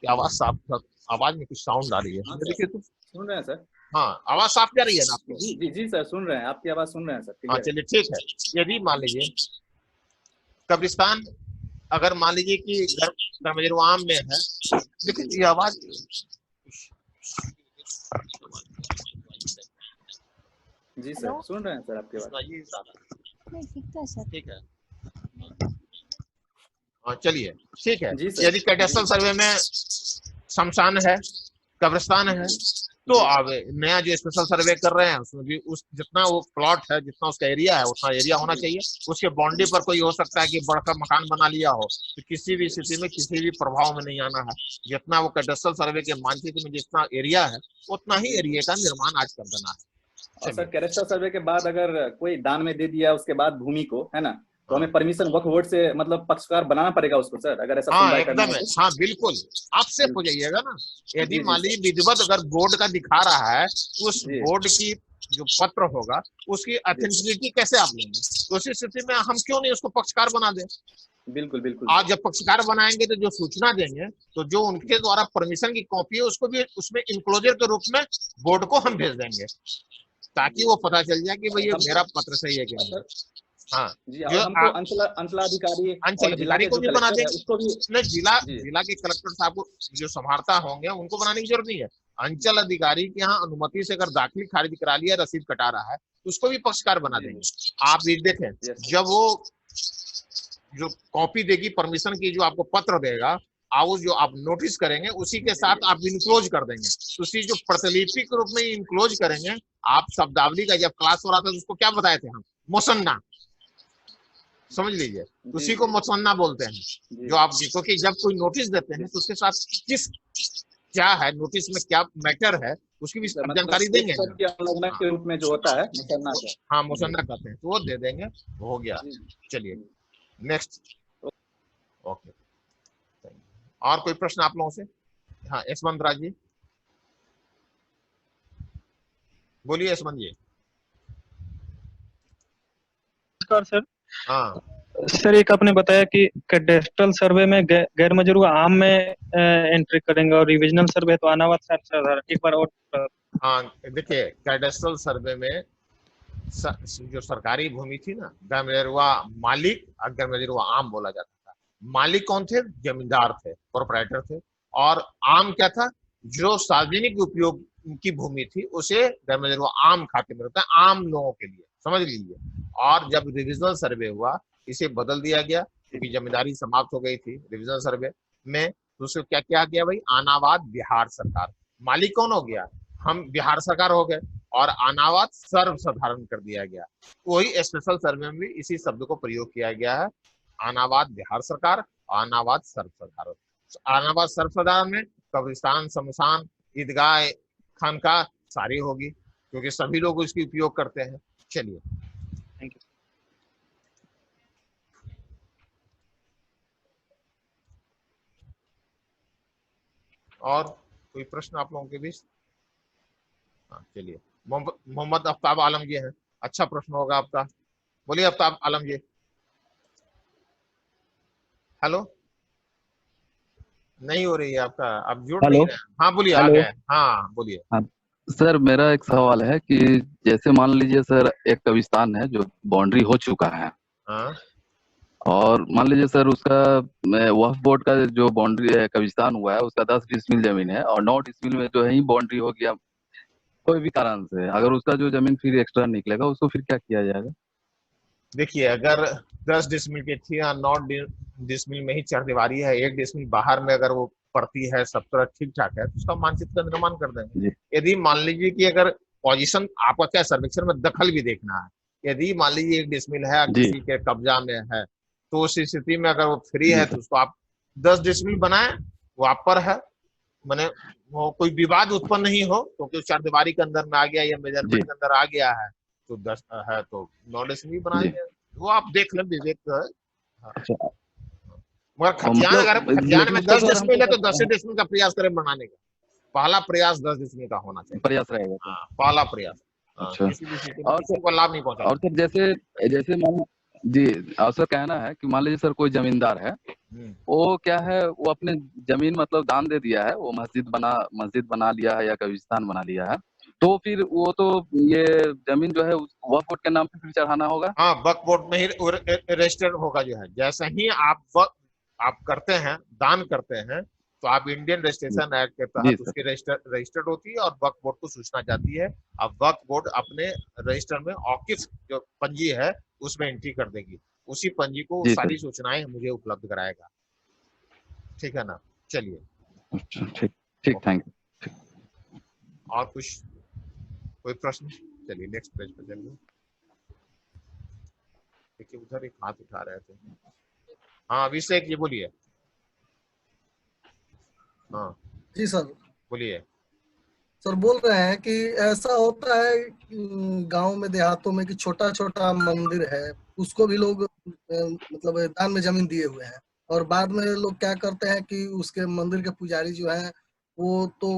आवाज साफ, आवाज में कुछ साउंड आ रही है, हाँ ये सर, देखिए तो। सुन रहे हैं सर। हाँ, आवाज साफ जा रही है ना आपको? जी जी जी सर, सुन रहे हैं, आपकी आवाज सुन रहे हैं सर, हाँ क्लियर है। चलिए ठीक है। यदि मान लीजिए कब्रिस्तान, अगर मान लीजिए कि गर्मजरवाम में है, देखिए ये आवाज, जी सर, सुन रहे हैं सर आपकी बात। सुनाइए ज्यादा। नहीं ठीक है सर। ठीक है, हाँ चलिए ठीक है। जी सर। यदि कैडेस्ट्रल सर्वे में शमशान है, कब्रिस्तान है, तो आप नया जो स्पेशल सर्वे कर रहे हैं उसमें भी उस जितना वो प्लॉट है, जितना उसका एरिया है उतना एरिया होना चाहिए। उसके बाउंड्री पर कोई हो सकता है कि बड़ा मकान बना लिया हो, तो किसी भी स्थिति में किसी भी प्रभाव में नहीं आना है। जितना वो कैडेस्ट्रल सर्वे के मानचित्र में जितना एरिया है उतना ही एरिया का निर्माण आज कर देना है। और सर कैडेस्ट्रल सर्वे के बाद अगर कोई दान में दे दिया उसके बाद भूमि को, है ना, तो हमें परमिशन वक्फ बोर्ड से मतलब पक्षकार बनाना पड़ेगा उसको सर, अगर ऐसा हाँ सुनवाई करना एकदम है है, तो? हाँ बिल्कुल, आपसे हो जाइएगा ना। यदि जी, मान जी, लीजिए विधिवत अगर बोर्ड का दिखा रहा है, उस जी। बोर्ड की जो पत्र होगा उसकी ऑथेंटिसिटी कैसे आप लेंगे? तो उसी स्थिति में हम क्यों नहीं उसको पक्षकार बना दें? बिल्कुल बिल्कुल आज जब पक्षकार बनाएंगे तो जो सूचना देंगे, तो जो उनके द्वारा परमिशन की कॉपी है उसको भी उसमें इंक्लोजर के रूप में बोर्ड को हम भेज देंगे, ताकि वो पता चल जाए कि भाई ये मेरा पत्र सही है कि नहीं। हाँ जी, और हमको अंचलाधिकारी अंचलाधिकारी को भी बना देंगे, उसको भी जिला के कलेक्टर साहब को जो संभालता होंगे उनको बनाने की जरूरत नहीं है। अंचल अधिकारी के यहाँ अनुमति से अगर दाखिल खारिज करा लिया, रसीद कटा रहा है, तो उसको भी पक्षकार बना देंगे। आप ये देखें, जब वो जो कॉपी देगी परमिशन की, जो आपको पत्र देगा, आप जो आप नोटिस करेंगे उसी के साथ आप इनक्लोज कर देंगे। उसी जो प्रतिलिपि के रूप में इनक्लोज करेंगे। आप शब्दावली का जब क्लास हो रहा था तो उसको क्या बताए थे हम? मुसन्ना, समझ लीजिए, उसी को मुसन्ना बोलते हैं। जो आप, क्योंकि जब कोई नोटिस देते हैं तो उसके साथ किस क्या है, नोटिस में क्या मैटर है, उसकी भी जानकारी देंगे के रूप में जो होता है मुसन्ना। हाँ मुसन्ना कहते हैं, तो वो दे देंगे, हो गया। चलिए नेक्स्ट। ओके, और कोई प्रश्न आप लोगों से? हाँ यशवंत राज जी बोलिए। यशवंत जी। नमस्कार सर। हाँ सर एक आपने बताया कि कैडेस्ट्रल सर्वे में गैर मजरूआ आम में एंट्री करेंगे और रिविजनल सर्वे तो अनावत सर, एक बार और। हाँ देखिए, कैडेस्ट्रल सर्वे में जो सरकारी भूमि थी ना, गैर मजरूआ मालिक और गैर मजरूआ आम बोला जाता था। मालिक कौन थे? जमींदार थे, प्रोप्राइटर थे। और आम क्या था? जो सार्वजनिक उपयोग की भूमि थी उसे गैर मजरूआ आम खाते में रहता है, आम लोगों के लिए, समझ लीजिए। और जब रिविजनल सर्वे हुआ इसे बदल दिया गया, क्योंकि जमींदारी समाप्त हो गई थी रिविजनल सर्वे में। तो उसको क्या किया गया भाई? आनावाद बिहार सरकार। मालिक कौन हो गया? हम बिहार सरकार हो गए, और आनावाद सर्वसाधारण कर दिया गया। वही स्पेशल सर्वे में भी इसी शब्द को प्रयोग किया गया है, आनावाद बिहार सरकार, आनावाद सर्वसाधारण। आनावाद सर्वसाधारण में कब्रिस्तान, शमशान, ईदगाह, खानका सारी होगी, क्योंकि सभी लोग इसकी उपयोग करते हैं। चलिए थैंक यू। और कोई प्रश्न आप लोगों के बीच? हाँ चलिए, मोहम्मद आफ्ताब आलम जी है, अच्छा प्रश्न होगा आपका। बोलिए आफ्ताब आलम जी। हेलो, नहीं हो रही है आपका, आप जुड़ नहीं रहे। हाँ बोलिए, आ गए। हाँ बोलिए। हाँ सर, मेरा एक सवाल है कि जैसे मान लीजिए सर एक कब्रिस्तान है जो बाउंड्री हो चुका है, हाँ और मान लीजिए सर उसका वक्फ बोर्ड का जो बाउंड्री है कब्रिस्तान हुआ है उसका 10 डिसमिल जमीन है, और 9 डिसमिल में जो है ही बाउंड्री हो गया कोई भी कारण से, अगर उसका जो जमीन फिर एक्स्ट्रा निकलेगा उसको फिर क्या किया जाएगा? देखिए, अगर 10 डिसमिल की थी, 9 डिसमिल में ही चरदीवारी है, 1 डिसमिल बाहर में अगर वो पड़ती है, सब तरह ठीक ठाक है, तो उसका मानचित्र का निर्माण कर देंगे। यदि मान लीजिए कि अगर पोजीशन आपका क्या सर्वेक्षण में दखल भी देखना है, यदि मान लीजिए 1 डिसमिल है किसी के कब्जा में है, तो उस स्थिति में अगर वो फ्री है तो उसको आप 10 डिसमिल बनाए, वो आप पर है, मैंने वो कोई विवाद उत्पन्न नहीं हो, क्योंकि चरदीवारी के अंदर में आ गया या मेजरमेंट के अंदर आ गया है, तो 10 है तो 9 डिसमिल बनाएंगे, वो आप देख लें विवेक। मगर खतियान में 10 डिसमिल है तो 10 डिसमिल का प्रयास करें बनाने का। पहला प्रयास 10 डिसमिल का होना चाहिए, प्रयास रहेगा। हाँ, पहला प्रयास। अच्छा, किसी भी किसी को लाभ नहीं पहुंचा। और सर जैसे जी, और सर कहना है कि मान लीजिए सर कोई जमींदार है, वो क्या है, वो अपने जमीन मतलब दान दे दिया है, वो मस्जिद बना लिया है या कब्रिस्तान बना लिया है, तो फिर वो तो ये जमीन जो है वक्फ बोर्ड के नाम पे फिर चढ़ाना होगा। हाँ, वक्फ बोर्ड में ही रजिस्टर्ड होगा जो है। जैसे ही आप करते हैं, दान करते हैं, तो आप इंडियन रजिस्ट्रेशन एक्ट के जी तहत सर। उसकी रजिस्टर्ड होती है और वक्फ बोर्ड को सूचना जाती है। अब वक्फ बोर्ड अपने रजिस्टर में औकिफ जो पंजी है उसमें एंट्री कर देगी, उसी पंजी को जी सारी सर। सूचनाएं मुझे उपलब्ध कराएगा। ठीक है ना? चलिए, अच्छा, ठीक ठीक, थैंक यू। और कुछ कोई प्रश्न? चलिए नेक्स्ट पेज पे चलिए। देखिए उधर एक हाथ उठा रहे थे। हाँ, अभिषेक जी बोलिए। हाँ जी सर। बोलिए। सर बोल रहे हैं कि ऐसा होता है गांव में देहातों में कि छोटा छोटा मंदिर है, उसको भी लोग मतलब दान में जमीन दिए हुए हैं, और बाद में लोग क्या करते हैं कि उसके मंदिर के पुजारी जो है वो तो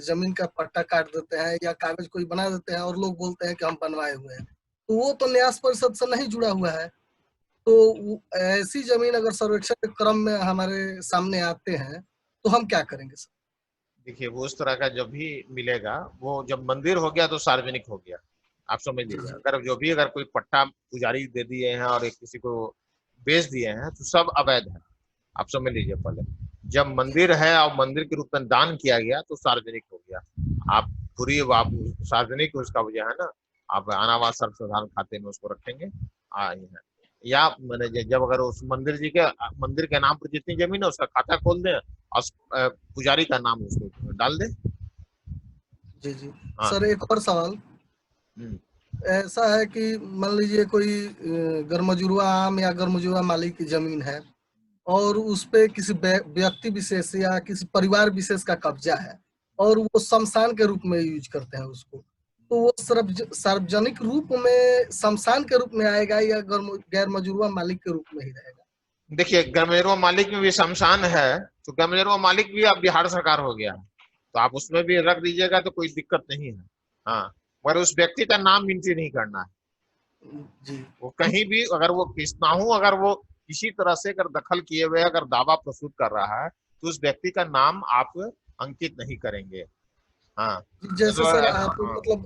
जमीन का पट्टा काट देते हैं या कागज कोई बना देते हैं और लोग बोलते हैं कि हम बनवाए हुए हैं, तो वो तो न्यास परिषद से नहीं जुड़ा हुआ है। तो ऐसी जमीन अगर सर्वेक्षण के क्रम में हमारे सामने आते हैं तो हम क्या करेंगे सर? देखिए वो उस तरह का जब भी मिलेगा, वो जब मंदिर हो गया तो सार्वजनिक हो गया, आप समझ जी लीजिए। जी। अगर जो भी अगर कोई पट्टा पुजारी दे दिए हैं और एक किसी को बेच दिए हैं तो सब अवैध है, आप समझ लीजिए। पहले जब मंदिर है और मंदिर के रूप में दान किया गया तो सार्वजनिक हो गया। आप पूरी आप सार्वजनिक उसका जो है ना, आप अनावास सर्वसाधारण खाते में उसको रखेंगे। या मैंने जब अगर उस मंदिर के नाम पर जितनी जमीन है उसका खाता खोल दें और पुजारी का नाम उसको डाल दें। जी जी। हाँ। सर एक और सवाल। ऐसा है कि मान लीजिए कोई गरमजुरुआ आम या गरमजुरुआ मालिक की जमीन है और उस पे किसी व्यक्ति विशेष या किसी परिवार विशेष का कब्जा है और वो शमशान के रूप में यूज करते हैं उसको, तो वो सार्वजनिक रूप में शमशान के रूप में आएगा या गैर मजुरुआ मालिक के रूप में ही रहेगा? देखिए गरमेरुआ मालिक में भी शमशान है, तो गरमेरुआ मालिक भी अब बिहार सरकार हो गया है, तो आप उसमें भी रख दीजिएगा तो कोई दिक्कत नहीं है। हाँ, मगर उस व्यक्ति का नाम एंट्री नहीं करना है। जी। वो कहीं भी अगर वो किसना हो, अगर वो किसी तरह से अगर दखल किए हुए अगर दावा प्रस्तुत कर रहा है तो उस व्यक्ति का नाम आप अंकित नहीं करेंगे। हाँ जैसे सर आप हाँ। मतलब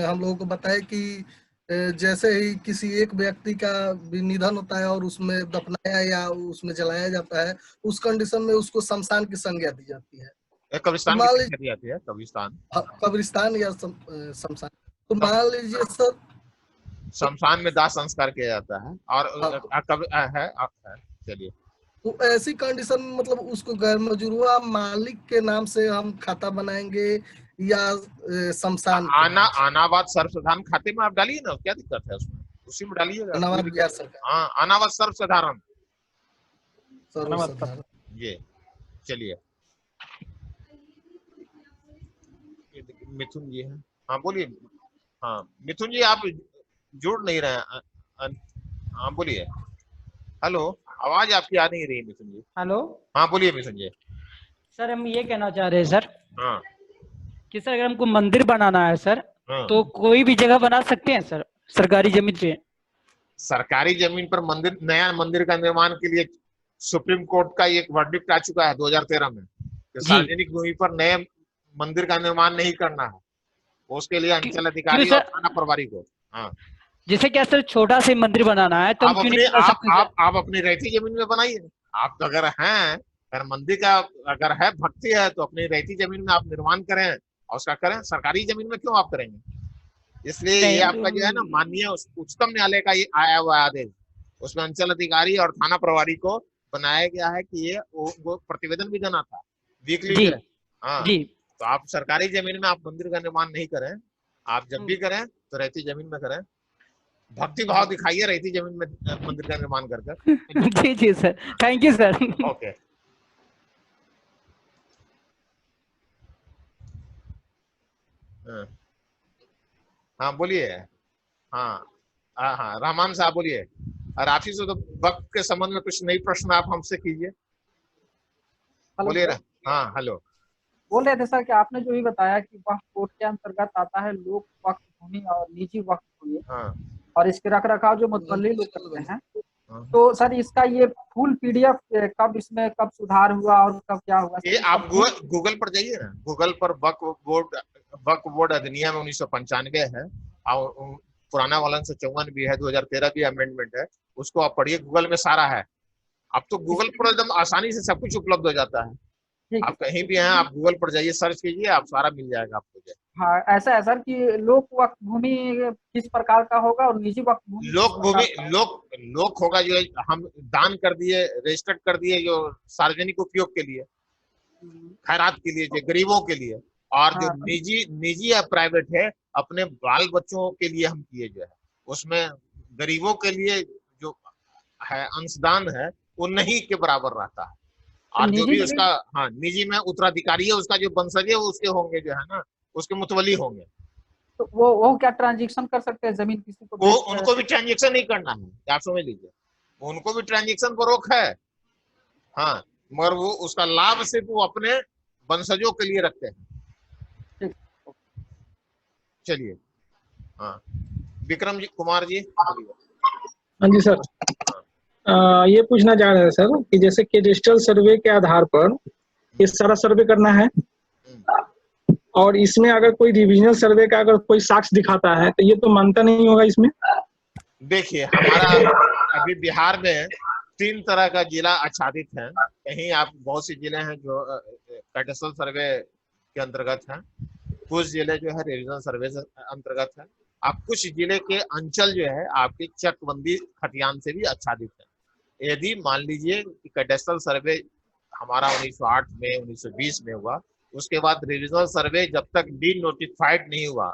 हम लोगों को बताए कि जैसे ही किसी एक व्यक्ति का भी निधन होता है और उसमें दफनाया या उसमें जलाया जाता है, उस कंडीशन में उसको शमशान की संज्ञा दी जाती है। तो कब्रिस्तान की मान संख्या दी जाती है, कब्रिस्तान, कब्रिस्तान या शमशान। तो मान लीजिए सर शमशान में दाह संस्कार किया जाता है और चलिए। तो ऐसी कंडीशन में मतलब उसको गैर मजरूआ मालिक के नाम से हम खाता बनाएंगे या शमशान के नाम से? अनावाद सर्वसाधारण खाते में आप डालिए ना, क्या दिक्कत है उसमें, उसी में डालिएगा। अनावाद बिहार सरकार। हाँ, अनावाद सर्वसाधारण। सर्वसाधारण। ये चलिए। मिथुन जी है। हाँ बोलिए। हाँ मिथुन जी आप जुड़ नहीं रहे हैं। हाँ बोलिए। हेलो, आवाज आपकी आ नहीं रही मिथुन जी। हेलो। हाँ बोलिए मिथुन जी। सर हम ये कहना चाह रहे हैं सर हाँ कि सर अगर हमको मंदिर बनाना है सर, हाँ। तो कोई भी जगह बना सकते हैं सर सरकारी जमीन पे? सरकारी जमीन पर मंदिर, नया मंदिर का निर्माण के लिए सुप्रीम कोर्ट का एक वर्डिक्ट आ चुका है 2013 में कि सार्वजनिक भूमि पर नए मंदिर का निर्माण नहीं करना है, उसके लिए अंचल अधिकारी और थाना प्रभारी को। हाँ, जैसे क्या सर छोटा से मंदिर बनाना है तो आप अपने आप अपनी रहती जमीन में बनाइए। आप तो अगर हैं, अगर मंदिर का अगर है भक्ति है तो अपनी रहती जमीन में आप निर्माण करें और उसका करें, सरकारी जमीन में क्यों आप करेंगे? इसलिए ये आपका जो है ना माननीय उच्चतम न्यायालय का ये आया हुआ आदेश, उसमें अंचल अधिकारी और थाना प्रभारी को बनाया गया है कि ये वो प्रतिवेदन भी देना था वीकली। हाँ जी। तो आप सरकारी जमीन में आप मंदिर का निर्माण नहीं करें, आप जब भी करें तो रहती जमीन में करें, भक्ति भाव दिखाइए रहती जमीन में मंदिर का निर्माण कर। जी जी sir, thank you sir. Okay. हाँ बोलिए। हाँ हाँ रहमान साहब बोलिए। और आप ही से तो वक्त के संबंध में कुछ नई प्रश्न आप हमसे कीजिए, बोलिए। हाँ हेलो। बोल रहे थे सर कि आपने जो भी बताया कि वक्फ बोर्ड के अंतर्गत आता है लोक वक्फ भूमि और निजी वक्फ भूमि। हाँ। और इसके रख रखाव जो मुतवल्ली लोग करते हैं। हाँ। तो सर इसका ये फुल पीडीएफ कब इसमें कब सुधार हुआ और कब क्या हुआ? ये आप गूगल पर जाइए ना, गूगल पर वक्फ बोर्ड अधिनियम 1995 है और पुराना वाला 1954 भी है, 2013 भी अमेंडमेंट है, उसको आप पढ़िए, गूगल में सारा है। अब तो गूगल पर एकदम आसानी से सब कुछ उपलब्ध हो जाता है। आप कहीं भी हैं, आप गूगल पर जाइए, सर्च कीजिए, आप सारा मिल जाएगा आपको। हाँ, ऐसा है सर कि लोक वक्फ भूमि किस प्रकार का होगा और निजी वक्फ भूमि लोक होगा जो हम दान कर दिए, रजिस्टर्ड कर दिए, जो सार्वजनिक उपयोग के लिए, खैरात के लिए, जो गरीबों के लिए। और जो निजी या प्राइवेट है, अपने बाल बच्चों के लिए हम किए जो है, उसमें गरीबों के लिए जो है अंशदान है वो नहीं के बराबर रहता है। और जो भी उसका निजी में उत्तराधिकारी है, उसका जो वंशज है उसके होंगे जो है ना, उसके मुतवली होंगे। तो वो क्या ट्रांजैक्शन कर सकते हैं जमीन किसी को? वो उनको भी ट्रांजैक्शन नहीं करना है, आप समझ लीजिए, उनको भी ट्रांजैक्शन पर रोक है। हाँ, मगर वो उसका लाभ सिर्फ वो अपने वंशजों के लिए रखते हैं। चलिए, हाँ, विक्रम जी कुमार जी। हाँ जी सर, ये पूछना चाह रहे हैं सर कि जैसे कि डिजिटल सर्वे के आधार पर ये सारा सर्वे करना है, और इसमें अगर कोई रिविजनल सर्वे का अगर कोई साक्ष्य दिखाता है तो ये तो मानता नहीं होगा इसमें। देखिए, हमारा अभी बिहार में 3 तरह का जिला आच्छादित है। कहीं आप बहुत से जिले हैं जो कैडेस्ट्रल सर्वे के अंतर्गत हैं, कुछ जिले जो है रिविजनल सर्वे से अंतर्गत है, आप कुछ जिले के अंचल जो है आपके चकबंदी खतियान से भी आच्छादित है। यदि मान लीजिए कि कैडेस्ट्रल सर्वे हमारा 1908 में 1920 में हुआ, उसके बाद रिविजनल सर्वे जब तक डी नोटिफाइड नहीं हुआ,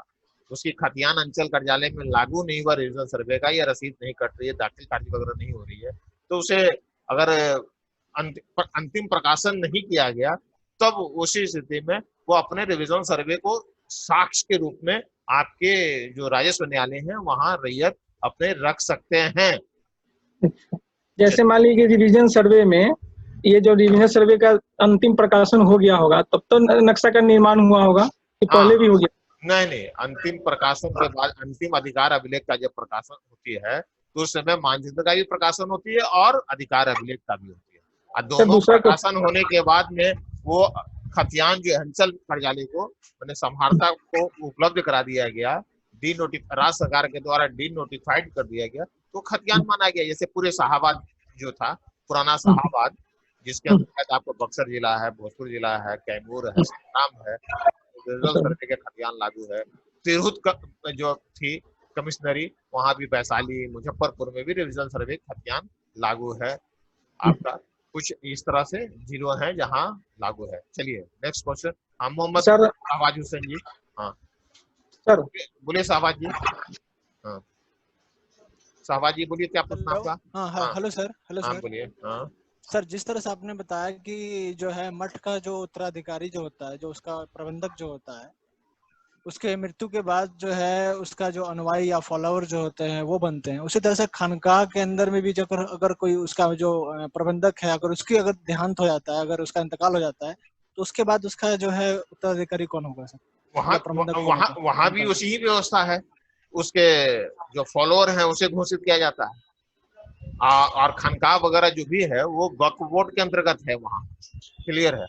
उसकी खतियान अंचल कार्यालय में लागू नहीं हुआ रिविजनल सर्वे का, या रसीद नहीं कट रही है, दाखिल कार्य वगैरह नहीं हो रही है, तो उसे अगर अंतिम प्रकाशन नहीं किया गया, तब उसी स्थिति में वो अपने रिविजनल सर्वे को साक्ष्य के रूप में आपके जो राजस्व न्यायालय है वहां रैयत अपने रख सकते हैं। जैसे मान लीजिए रिवीजन सर्वे में ये जो रिवीजन सर्वे का अंतिम प्रकाशन हो गया होगा, तब तो नक्शा का निर्माण हुआ होगा कि पहले भी हो गया? नहीं, अंतिम प्रकाशन के बाद अंतिम अधिकार अभिलेख का जब प्रकाशन होती है तो उस समय मानचित्र का भी प्रकाशन होती है और अधिकार अभिलेख का भी होती है। और दोनों प्रकाशन होने के बाद में वो खतियान जो अंचल कार्यालय को मैंने संभारता को उपलब्ध करा दिया गया, राज्य सरकार के द्वारा डी नोटिफाइड कर दिया गया, तो खतियान माना गया। जैसे पूरे शाहाबाद जो था, पुराना शाहाबाद, जिसके अंतर्गत आपको बक्सर जिला है, भोजपुर जिला है, कैमूर है, संग्राम है, रिविजनल सर्वे के खतियान लागू है। तिरहुत जो थी कमिश्नरी, वहां भी वैशाली, मुजफ्फरपुर में भी रिविजनल सर्वे खतियान लागू है। आपका कुछ इस तरह से जिलों हैं जहां लागू है। चलिए नेक्स्ट क्वेश्चन। हाँ, मोहम्मद शाहबाज हुसैन जी। हाँ सर, बोलिए शाहबाज जी। हाँ शाहबाज जी बोलिए, क्या प्रश्न आपका? हाँ, हेलो सर। हेलो सर, बोलिए। हाँ सर, जिस तरह से आपने बताया कि जो है मठ का जो उत्तराधिकारी जो होता है, जो उसका प्रबंधक जो होता है, उसके मृत्यु के बाद जो है उसका जो अनुयायी या फॉलोअर जो होते हैं वो बनते हैं। उसी तरह से खानकाह के अंदर में भी जो अगर कोई उसका जो प्रबंधक है, अगर उसकी अगर देहांत हो जाता है, अगर उसका इंतकाल हो जाता है, तो उसके बाद उसका जो है उत्तराधिकारी कौन होगा सर? वहाँ भी उसी ही व्यवस्था है। उसके जो फॉलोअर हैं उसे घोषित किया जाता है, और खानकाह वगैरह जो भी है वो वक्फ बोर्ड के अंतर्गत है, वहाँ क्लियर है।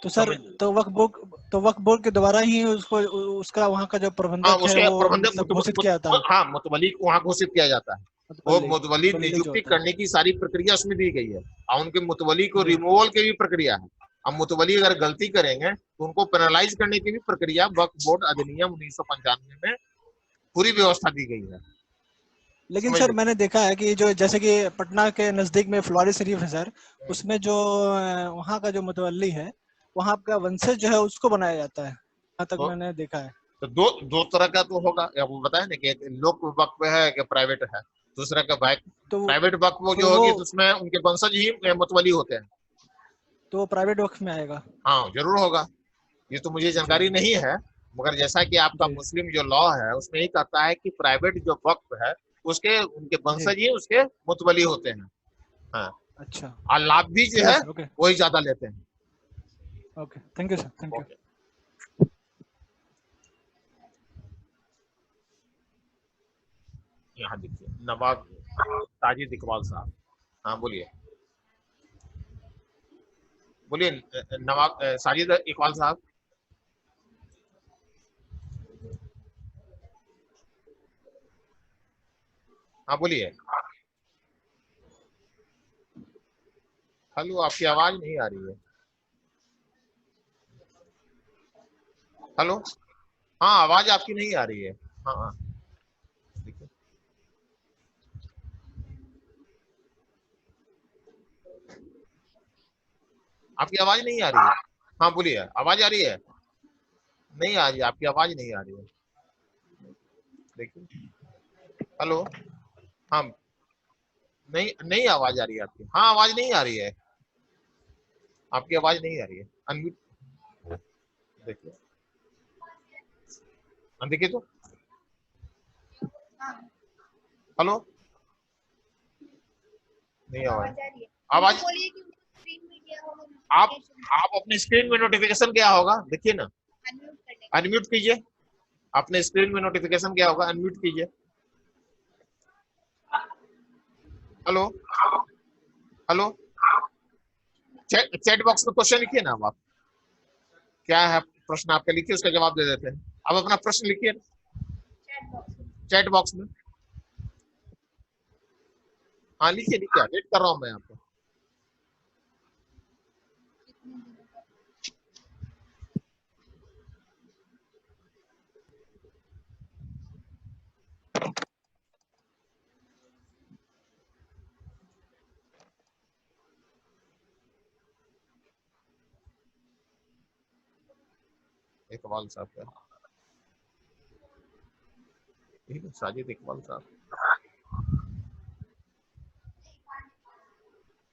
तो सर, तो वक्फ बोर्ड के द्वारा ही उसको उसका वहाँ का जो प्रबंधक है वो घोषित किया जाता है। हाँ, मुतवली को वहाँ घोषित किया जाता है। वो मुतवली नियुक्ति करने की सारी प्रक्रिया उसमें दी गई है, और उनके मुतवली को रिमूवल की भी प्रक्रिया है। अब मुतवली अगर गलती करेंगे तो उनको पेनलाइज करने की भी प्रक्रिया वक्फ बोर्ड अधिनियम 1995 में पूरी व्यवस्था दी गई है। लेकिन सर, मैंने देखा है कि जो जैसे कि पटना के नजदीक में फुलवारी शरीफ है सर, उसमें जो वहाँ का जो मुतवली है, वहाँ का वंशज जो है उसको बनाया जाता है, यहाँ तक मैंने देखा है। तो दो तरह का तो होगा, वो बताया ना कि लोक वक्फ है कि प्राइवेट है। दूसरा का प्राइवेट वक्फ जो होगी तो उसमें उनके वंशज ही मुतवली होते हैं, तो वो प्राइवेट वक्फ में आएगा। हाँ जरूर होगा। ये तो मुझे जानकारी नहीं है, मगर जैसा कि आपका मुस्लिम जो लॉ है उसमें ही कहता है कि प्राइवेट जो वक्फ है उसके उनके वंशज ही उसके मुतवली होते हैं। हाँ, अच्छा। और लाभ भी जो है वही ज्यादा लेते हैं। Okay, thank you sir, thank you. यहाँ देखिए, नवाब साजिद इकबाल साहब। हाँ बोलिए, बोलिए नवाब साजिद इकबाल साहब। हाँ बोलिए। हेलो, आपकी आवाज नहीं आ रही है। हेलो, हाँ आवाज आपकी नहीं आ रही है। हाँ हाँ देखिए, आपकी आवाज नहीं आ रही है। हाँ बोलिए, आवाज आ रही है? नहीं आ रही, आपकी आवाज नहीं आ रही है। देखिए, हेलो, हाँ नहीं नहीं आवाज आ रही है आपकी। हाँ आवाज नहीं आ रही है, आपकी आवाज नहीं आ रही है। अनम्यूट देखिए, देखिए तो, हेलो, नहीं आवाज, आवाज आप अपने स्क्रीन में नोटिफिकेशन क्या होगा देखिए ना, अनम्यूट कीजिए। अपने स्क्रीन में नोटिफिकेशन क्या होगा, अनम्यूट कीजिए। हेलो हेलो, चैट बॉक्स में क्वेश्चन लिखिए ना आप, क्या है प्रश्न आपका, लिखिए, उसका जवाब दे देते हैं। आप अपना प्रश्न लिखिए चैट बॉक्स में। हाँ लिखिए लिखिए, वेट कर रहा हूँ मैं आपको। इकबाल साहब का, साजिद इकबाल साहब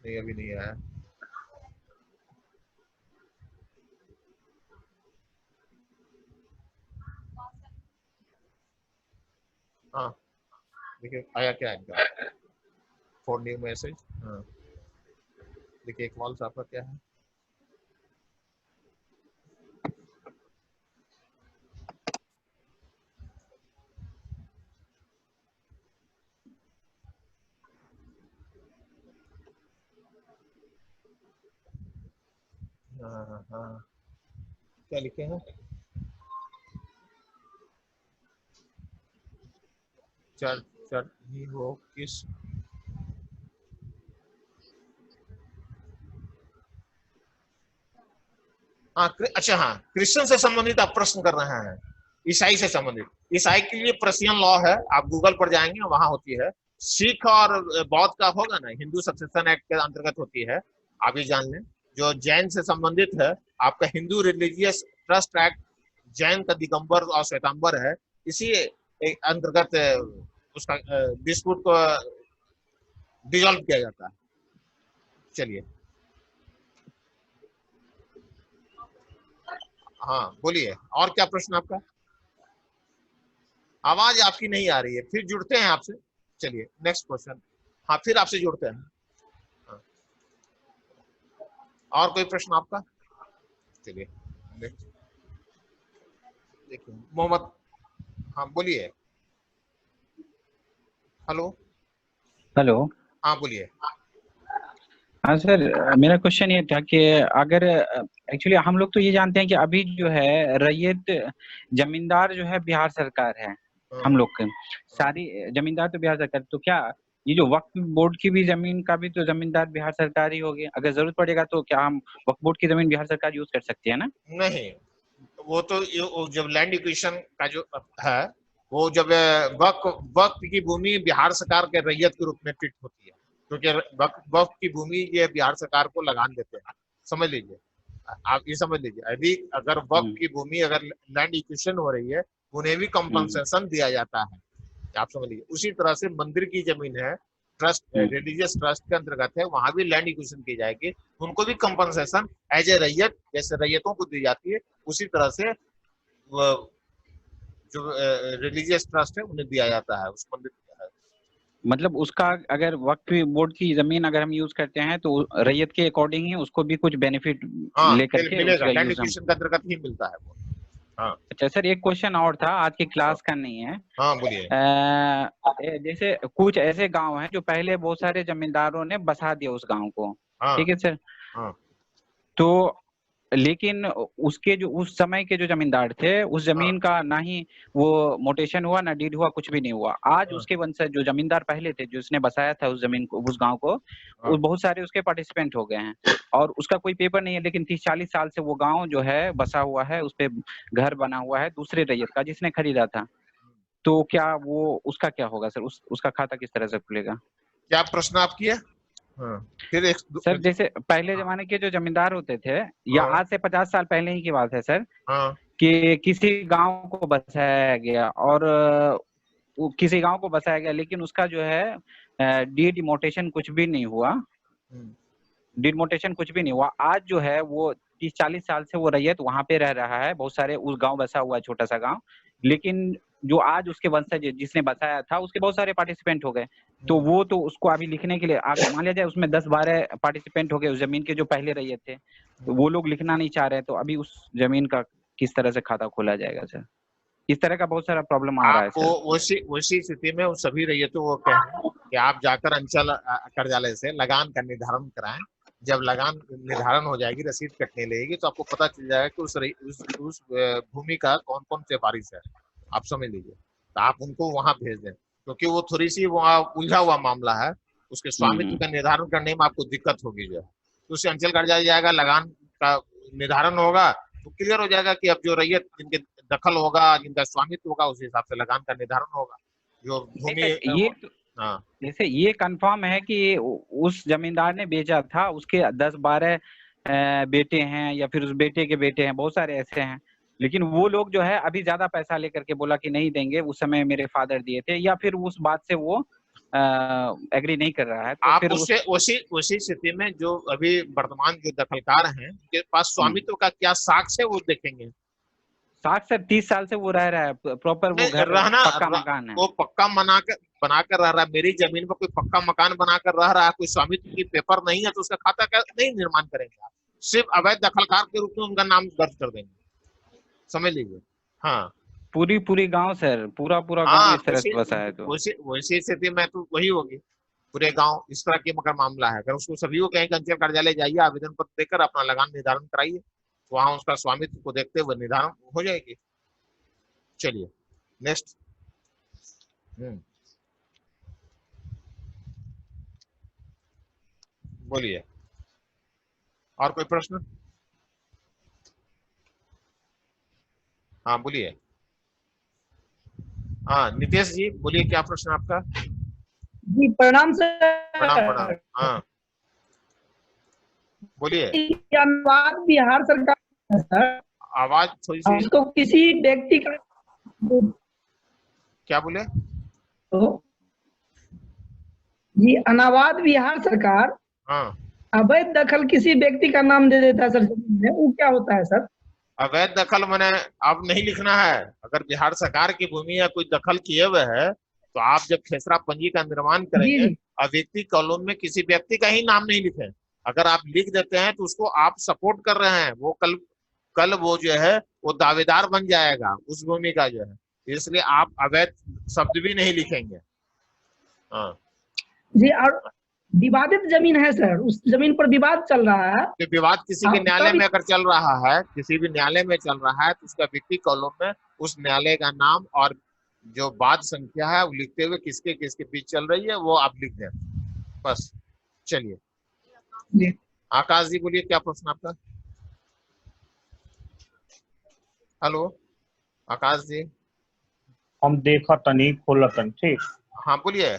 नहीं, अभी नहीं आया। हाँ देखिए, आया क्या है इनका, फॉर न्यू मैसेज। हाँ देखिए, इकबाल साहब का क्या है। हाँ हाँ, क्या लिखे हैं, चटनी हो किस, हाँ अच्छा, हाँ क्रिश्चियन से संबंधित आप प्रश्न कर रहे हैं, ईसाई से संबंधित। ईसाई के लिए पर्सियन लॉ है, आप गूगल पर जाएंगे वहां होती है। सिख और बौद्ध का होगा ना, हिंदू सक्सेशन एक्ट के अंतर्गत होती है, आप ये जान लें। जो जैन से संबंधित है, आपका Hindu religious trust act, Jain का दिगंबर और श्वेतांबर है, इसी अंतर्गत उसका डिस्प्यूट को डिसॉल्व किया जाता है। चलिए, हाँ बोलिए, और क्या प्रश्न आपका? आवाज आपकी नहीं आ रही है, फिर जुड़ते हैं आपसे। चलिए नेक्स्ट क्वेश्चन, हाँ फिर आपसे जुड़ते हैं। हाँ। और कोई प्रश्न आपका? चलिए देखिए, मोहम्मद, हाँ बोलिए। हेलो हेलो, हाँ बोलिए। हाँ सर, मेरा क्वेश्चन ये था कि अगर एक्चुअली हम लोग तो ये जानते हैं कि अभी जो है रैयत जमींदार जो है बिहार सरकार है, हम लोग के सारी जमींदार तो बिहार सरकार, तो क्या ये जो वक्फ बोर्ड की भी जमीन का भी तो जमींदार बिहार सरकार ही होगी? अगर जरूरत पड़ेगा तो क्या हम वक्फ बोर्ड की जमीन बिहार सरकार यूज कर सकती है ना? नहीं, वो तो जब लैंड एक्विजिशन का जो है, वो जब वक्फ की भूमि बिहार सरकार के रैयत के रूप में ट्रीट होती है, क्योंकि वक्फ की भूमि ये बिहार सरकार को लगान देते हैं। समझ लीजिए, आप ये समझ लीजिए, यदि अगर वक्फ की भूमि अगर लैंड एक्विजिशन हो रही है, उन्हें भी कंपनसेशन दिया जाता है, आप समझ लीजिए। उसी तरह से मंदिर की जमीन है, ट्रस्ट रिलीजियस ट्रस्ट के अंतर्गत है, वहां भी लैंड एक्विजिशन की जाएगी, उनको भी कंपनसेशन एज ए रैयत, जैसे रैयतों को दी जाती है, उसी तरह से जो रिलीजियस ट्रस्ट है उन्हें दिया जाता है उस मंदिर। मतलब उसका अगर वक्फ बोर्ड की जमीन अगर हम यूज करते हैं तो रैयत के अकॉर्डिंग ही उसको भी कुछ बेनिफिट लेकर के मिलेगा, लैंड एक्विजिशन के अंतर्गत ही मिलता है वो। हाँ अच्छा सर, एक क्वेश्चन और था, आज की क्लास का नहीं है। हाँ बोलिए। जैसे कुछ ऐसे गांव हैं जो पहले बहुत सारे जमींदारों ने बसा दिया उस गांव को, हाँ ठीक है सर। हाँ तो लेकिन उसके जो उस समय के जो जमींदार थे, उस जमीन का ना ही वो मोटेशन हुआ, ना डीड हुआ, कुछ भी नहीं हुआ। आज हाँ उसके वंशज जो जमींदार पहले थे, जो उसने बसाया था उस जमीन को, उस गांव को, हाँ वो बहुत सारे उसके पार्टिसिपेंट हो गए हैं और उसका कोई पेपर नहीं है, लेकिन 30-40 साल से वो गांव जो है बसा हुआ है, उस पे घर बना हुआ है दूसरे रैयत का जिसने खरीदा था। तो क्या वो उसका क्या होगा सर? उसका खाता किस तरह से खुलेगा? क्या प्रश्न आप किया? हाँ फिर एक सर जैसे पहले जमाने के जो जमींदार होते थे, या हाँ आज से 50 साल पहले ही की बात है सर, हाँ कि किसी गांव को बसाया गया और वो किसी गांव को बसाया गया, लेकिन उसका जो है डिमोटेशन कुछ भी नहीं हुआ, डिमोटेशन कुछ भी नहीं हुआ। आज जो है वो 30-40 साल से वो रैयत वहां पे रह रहा है, बहुत सारे उस गांव बसा हुआ है, छोटा सा गांव, लेकिन जो आज उसके वंशज जिसने बसाया था उसके बहुत सारे पार्टिसिपेंट हो गए। तो वो तो उसको अभी लिखने के लिए आगे मान लिया जाए उसमें 10-12 पार्टिसिपेंट हो गए उस जमीन के जो पहले रैयत थे, तो वो लोग लिखना नहीं चाह रहे, तो अभी उस जमीन का किस तरह से खाता खोला जाएगा सर? इस तरह का बहुत सारा प्रॉब्लम आ रहा है सर। आपको उसी स्थिति में उन सभी रैयतों को कहें कि आप जाकर अंचल कार्यालय से लगान का निर्धारण कराएं। जब लगान निर्धारण हो जाएगी, रसीद कटने लगेगी, तो आपको पता चल जाएगा कि उस भूमि का कौन कौन से वारिस है। आप समझ लीजिए, तो आप उनको वहां भेज दें, क्योंकि वो थोड़ी सी वहाँ उलझा हुआ मामला है। उसके स्वामित्व का निर्धारण करने में आपको दिक्कत होगी। जो तो उसे अंचल कार्यालय जाएगा, लगान का निर्धारण होगा तो क्लियर हो जाएगा कि अब जो रैयत जिनके दखल होगा, जिनका स्वामित्व होगा, उस हिसाब से लगान का निर्धारण होगा। जो भूमि ये हाँ जैसे ये कंफर्म है कि उस जमींदार ने बेचा था, उसके 10-12 बेटे हैं या फिर उस बेटे के बेटे हैं, बहुत सारे ऐसे हैं, लेकिन वो लोग जो है अभी ज्यादा पैसा लेकर के बोला कि नहीं देंगे, उस समय मेरे फादर दिए थे, या फिर उस बात से वो एग्री नहीं कर रहा है। तो आप फिर उससे उसी स्थिति में जो अभी वर्तमान जो दखलकार हैं उनके पास स्वामित्व का क्या साक्ष्य है वो देखेंगे। साठ से 30 साल से वो रह रहा है, प्रॉपर वो घर पक्का मकान है, वो पक्का बनाकर रह रहा है। मेरी जमीन पर कोई पक्का मकान बनाकर रह रहा है, कोई स्वामित्व की पेपर नहीं है, तो उसका खाता का नहीं निर्माण करेंगे आप, सिर्फ अवैध दखलकार के रूप में उनका नाम दर्ज कर देंगे। समझ लीजिए। हाँ पूरी गांव सर, पूरा गांव इस तरह से बसा है। तो वैसी स्थिति में तो वही होगी, पूरे गांव इस तरह की मगर मामला है। अगर उसको सभी को कहें कि अंचल कार्यालय जाइए, आवेदन पत्र देकर अपना लगान निर्धारण कराइए, तो वहां उसका स्वामित्व को देखते हुए निर्धारण हो जाएगी। चलिए नेक्स्ट। बोलिए, और कोई प्रश्न? हाँ बोलिए। हाँ नितेश जी बोलिए, क्या प्रश्न आपका? जी प्रणाम सर। प्रणाम। हाँ बोलिए। अनुवाद बिहार सरकार सर, आवाज थोड़ी सी तो किसी व्यक्ति का क्या बोले? तो जी अनावाद बिहार सरकार हाँ अवैध दखल किसी व्यक्ति का नाम दे देता है सर, वो क्या होता है सर? अवैध दखल मैंने अब नहीं लिखना है। अगर बिहार सरकार की भूमि या कोई दखल किए हुए है, तो आप जब खेसरा पंजी का निर्माण करेंगे, अव्यक्ति कॉलम में किसी व्यक्ति का ही नाम नहीं लिखें। अगर आप लिख देते हैं तो उसको आप सपोर्ट कर रहे हैं, वो कल वो जो है वो दावेदार बन जाएगा उस भूमि का जो है, इसलिए आप अवैध शब्द भी नहीं लिखेंगे। हाँ जी, और विवादित जमीन है सर, उस जमीन पर विवाद चल रहा है, तो विवाद किसी के न्यायालय में अगर चल रहा है, किसी भी न्यायालय में चल रहा है, तो उसका व्यक्ति कॉलम में उस न्यायालय का नाम और जो वाद संख्या है वो लिखते हुए किसके बीच चल रही है वो आप लिख दें बस। चलिए आकाश जी बोलिए, क्या प्रश्न आपका? हेलो आकाश जी। हम देखा तनी खोला तन, ठीक। हाँ बोलिए।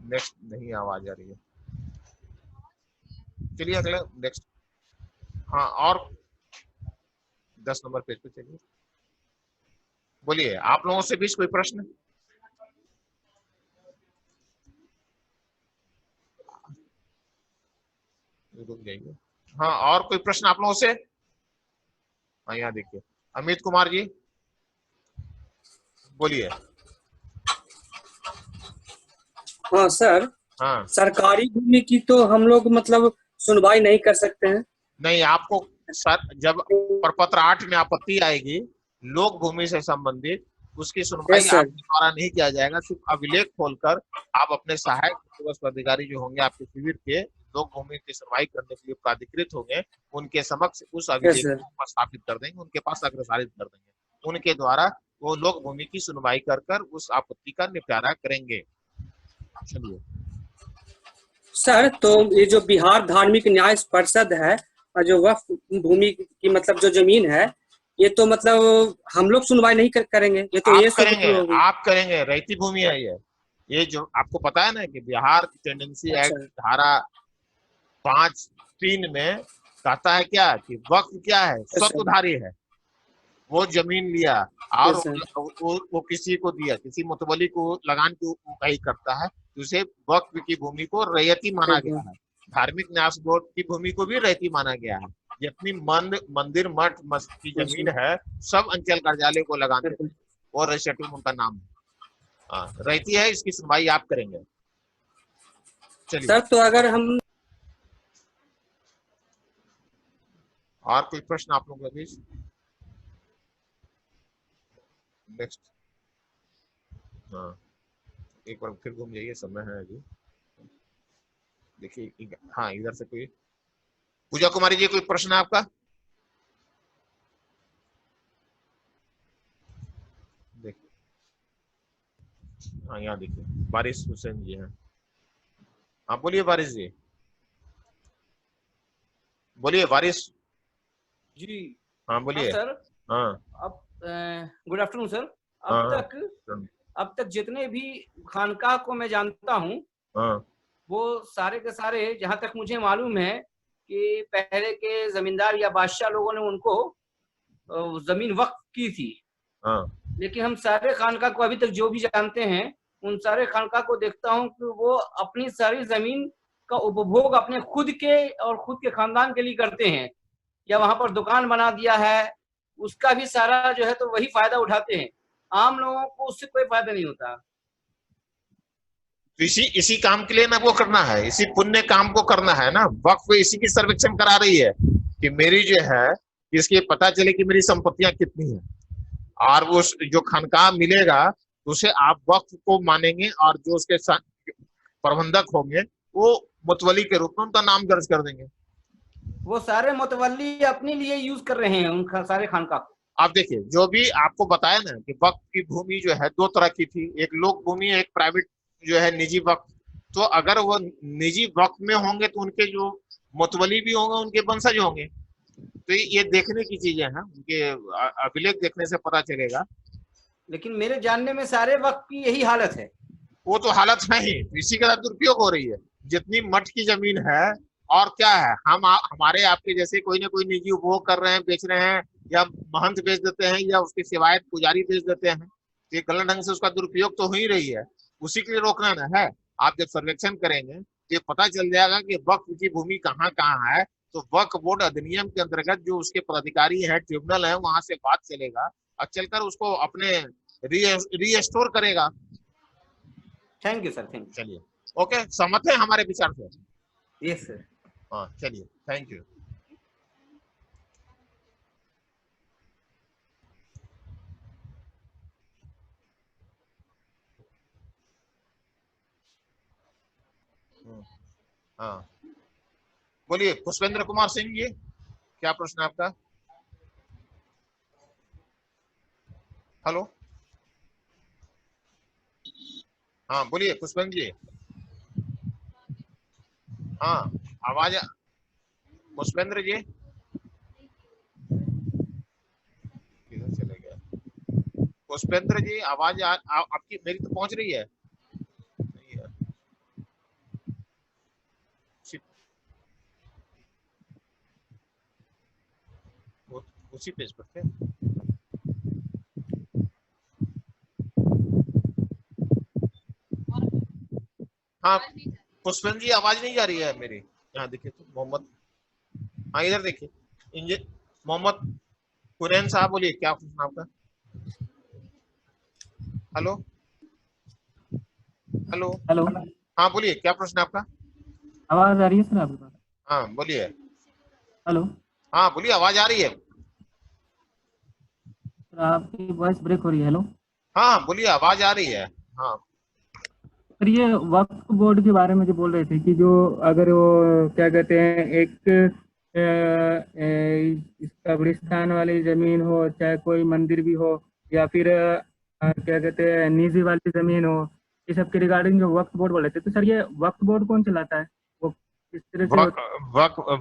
नेक्स्ट नहीं आवाज आ रही है। चलिए अगले नेक्स्ट। हाँ और 10 नंबर पेज पे चलिए। बोलिए, आप लोगों से बीच कोई प्रश्न? रुक जाइए। हाँ और कोई प्रश्न आप लोगों से? हाँ यहाँ देखिए, अमित कुमार जी बोलिए। हाँ सर। हाँ सरकारी भूमि की तो हम लोग मतलब सुनवाई नहीं कर सकते हैं। नहीं, आपको सर जब प्रपत्र 8 में आपत्ति आएगी लोक भूमि से संबंधित उसकी सुनवाई Yes, sir. आपके द्वारा नहीं किया जाएगा। सिर्फ अभिलेख खोलकर आप अपने सहायक भूमिस्थ अधिकारी जो होंगे आपके शिविर के, लोक भूमि की सुनवाई करने के लिए प्राधिकृत होंगे, उनके समक्ष उस अभिलेख sir. को उपस्थापित कर देंगे, उनके पास अग्रसारित कर देंगे। उनके द्वारा वो लोक भूमि की सुनवाई कर कर उस आपत्ति का निपटारा करेंगे। चलिए सर, तो ये जो बिहार धार्मिक न्याय परिषद है और जो वक्फ भूमि की मतलब जो जमीन है, ये तो मतलब हम लोग सुनवाई नहीं करेंगे, ये तो ये आप करेंगे, आप करेंगे। रैयती भूमि है ये जो आपको पता है ना कि बिहार टेंडेंसी एक्ट धारा 5(3) में कहता है क्या कि वक्फ क्या है, स्वतुधारी है। वो जमीन लिया और वो किसी को दिया, किसी मुतवली को लगान की उगाही करता है, तो उसे वक्फ की भूमि को रैयती माना गया है। धार्मिक न्यास बोर्ड की भूमि को भी रैयती माना गया है। जितनी मंदिर मठ मस्जिद की जमीन है सब अंचल कार्यालय को लगाते हैं और रजिस्ट्रेटिव उनका नाम है, रैयती है। इसकी सुनवाई आप करेंगे। चलिए सर, तो अगर हम और कोई प्रश्न आप लोगों के बीच? नेक्स्ट, हाँ एक बार फिर घूम जाइए, समय है अभी। देखिए, हाँ इधर से कोई, पूजा कुमारी जी कोई प्रश्न है आपका? देखिए, हाँ यहाँ देखिए, वारिस हुसैन जी हैं। हाँ बोलिए वारिस जी, बोलिए वारिस जी। हाँ बोलिए। सर, हाँ अब गुड आफ्टरनून सर। हाँ, अब तक जितने भी खानकाह को मैं जानता हूँ, हाँ वो सारे के सारे, जहाँ तक मुझे मालूम है कि पहले के जमींदार या बादशाह लोगों ने उनको जमीन वक्फ की थी। हाँ। लेकिन हम सारे खानकाह को अभी तक जो भी जानते हैं, उन सारे खानकाह को देखता हूँ कि वो अपनी सारी जमीन का उपभोग अपने खुद के और खुद के खानदान के लिए करते हैं, या वहां पर दुकान बना दिया है, उसका भी सारा जो है तो वही फायदा उठाते हैं। आम लोगों को उससे कोई फायदा नहीं होता। तो इसी काम के लिए ना वो करना है, इसी पुण्य काम को करना है ना। वक्फ इसी की सर्वेक्षण करा रही है कि मेरी जो है इसके पता चले कि मेरी संपत्तियां कितनी है, और वो जो खानकाह मिलेगा उसे आप वक्फ को मानेंगे, और जो उसके प्रबंधक होंगे वो मुतवली के रूप में उनका नाम दर्ज कर देंगे। वो सारे मुतवल्ली अपने लिए यूज कर रहे हैं उन सारे खानकाह को। आप देखिए, जो भी आपको बताया ना कि वक्फ की भूमि जो है 2 तरह की थी, एक लोक भूमि, एक प्राइवेट जो है निजी वक्फ। तो अगर वो निजी वक्फ में होंगे तो उनके जो मुतवली भी होंगे उनके वंशज होंगे। तो ये देखने की चीजें हैं, उनके अभिलेख देखने से पता चलेगा। लेकिन मेरे जानने में सारे वक्फ की यही हालत है। वो तो हालत है ही, इसी का दुरुपयोग हो रही है। जितनी मठ की जमीन है, और क्या है, हमारे आपके जैसे कोई ना कोई निजी उपभोग कर रहे हैं, बेच रहे हैं, या महंत बेच देते हैं, या उसके सिवाय पुजारी बेच देते हैं। ये गलत ढंग से उसका दुरुपयोग तो हो ही रही है, उसी के लिए रोकना ना है। आप जब सर्वेक्षण करेंगे ये पता चल जाएगा कि वक्फ की भूमि कहाँ कहाँ है। तो वक्फ बोर्ड अधिनियम के अंतर्गत जो उसके पदाधिकारी है, ट्रिब्यूनल है, वहां से बात चलेगा और चलकर उसको अपने रीस्टोर करेगा। Thank you sir, thank you. चलिए, ओके, सहमत है हमारे विचार से? Yes sir. हाँ चलिए, थैंक यू। हाँ बोलिए पुष्पेंद्र कुमार सिंह जी, क्या प्रश्न है आपका? हेलो, हाँ बोलिए पुष्पेंद्र जी। हाँ आवाज, पुष्पेंद्र जी किधर चले गया? पुष्पेंद्र जी आवाज आपकी मेरी तो पहुंच रही है। उसी पेज पर थे। हाँ पुष्पेंद्र जी आवाज नहीं जा रही है मेरी। यहाँ देखिए तो मोहम्मद, हाँ इधर देखिए, मोहम्मद कुरैन साहब, बोलिए क्या प्रश्न आपका? हेलो हेलो हेलो, हाँ बोलिए क्या प्रश्न आपका? आवाज आ रही है सर आपके पास? हाँ बोलिए। हेलो, हाँ बोलिए, आवाज आ रही है। सर आपकी वॉइस ब्रेक हो रही है। हेलो हाँ बोलिए, आवाज आ रही है। हाँ सर, ये वक्फ बोर्ड के बारे में जो बोल रहे थे कि जो अगर वो क्या कहते हैं एक इस कब्रिस्तान वाली जमीन हो, चाहे कोई मंदिर भी हो, या फिर क्या कहते हैं निजी वाली जमीन हो, ये सब के रिगार्डिंग जो वक्फ बोर्ड बोल रहे थे, तो सर ये वक्फ बोर्ड कौन चलाता है? वो किस तरह से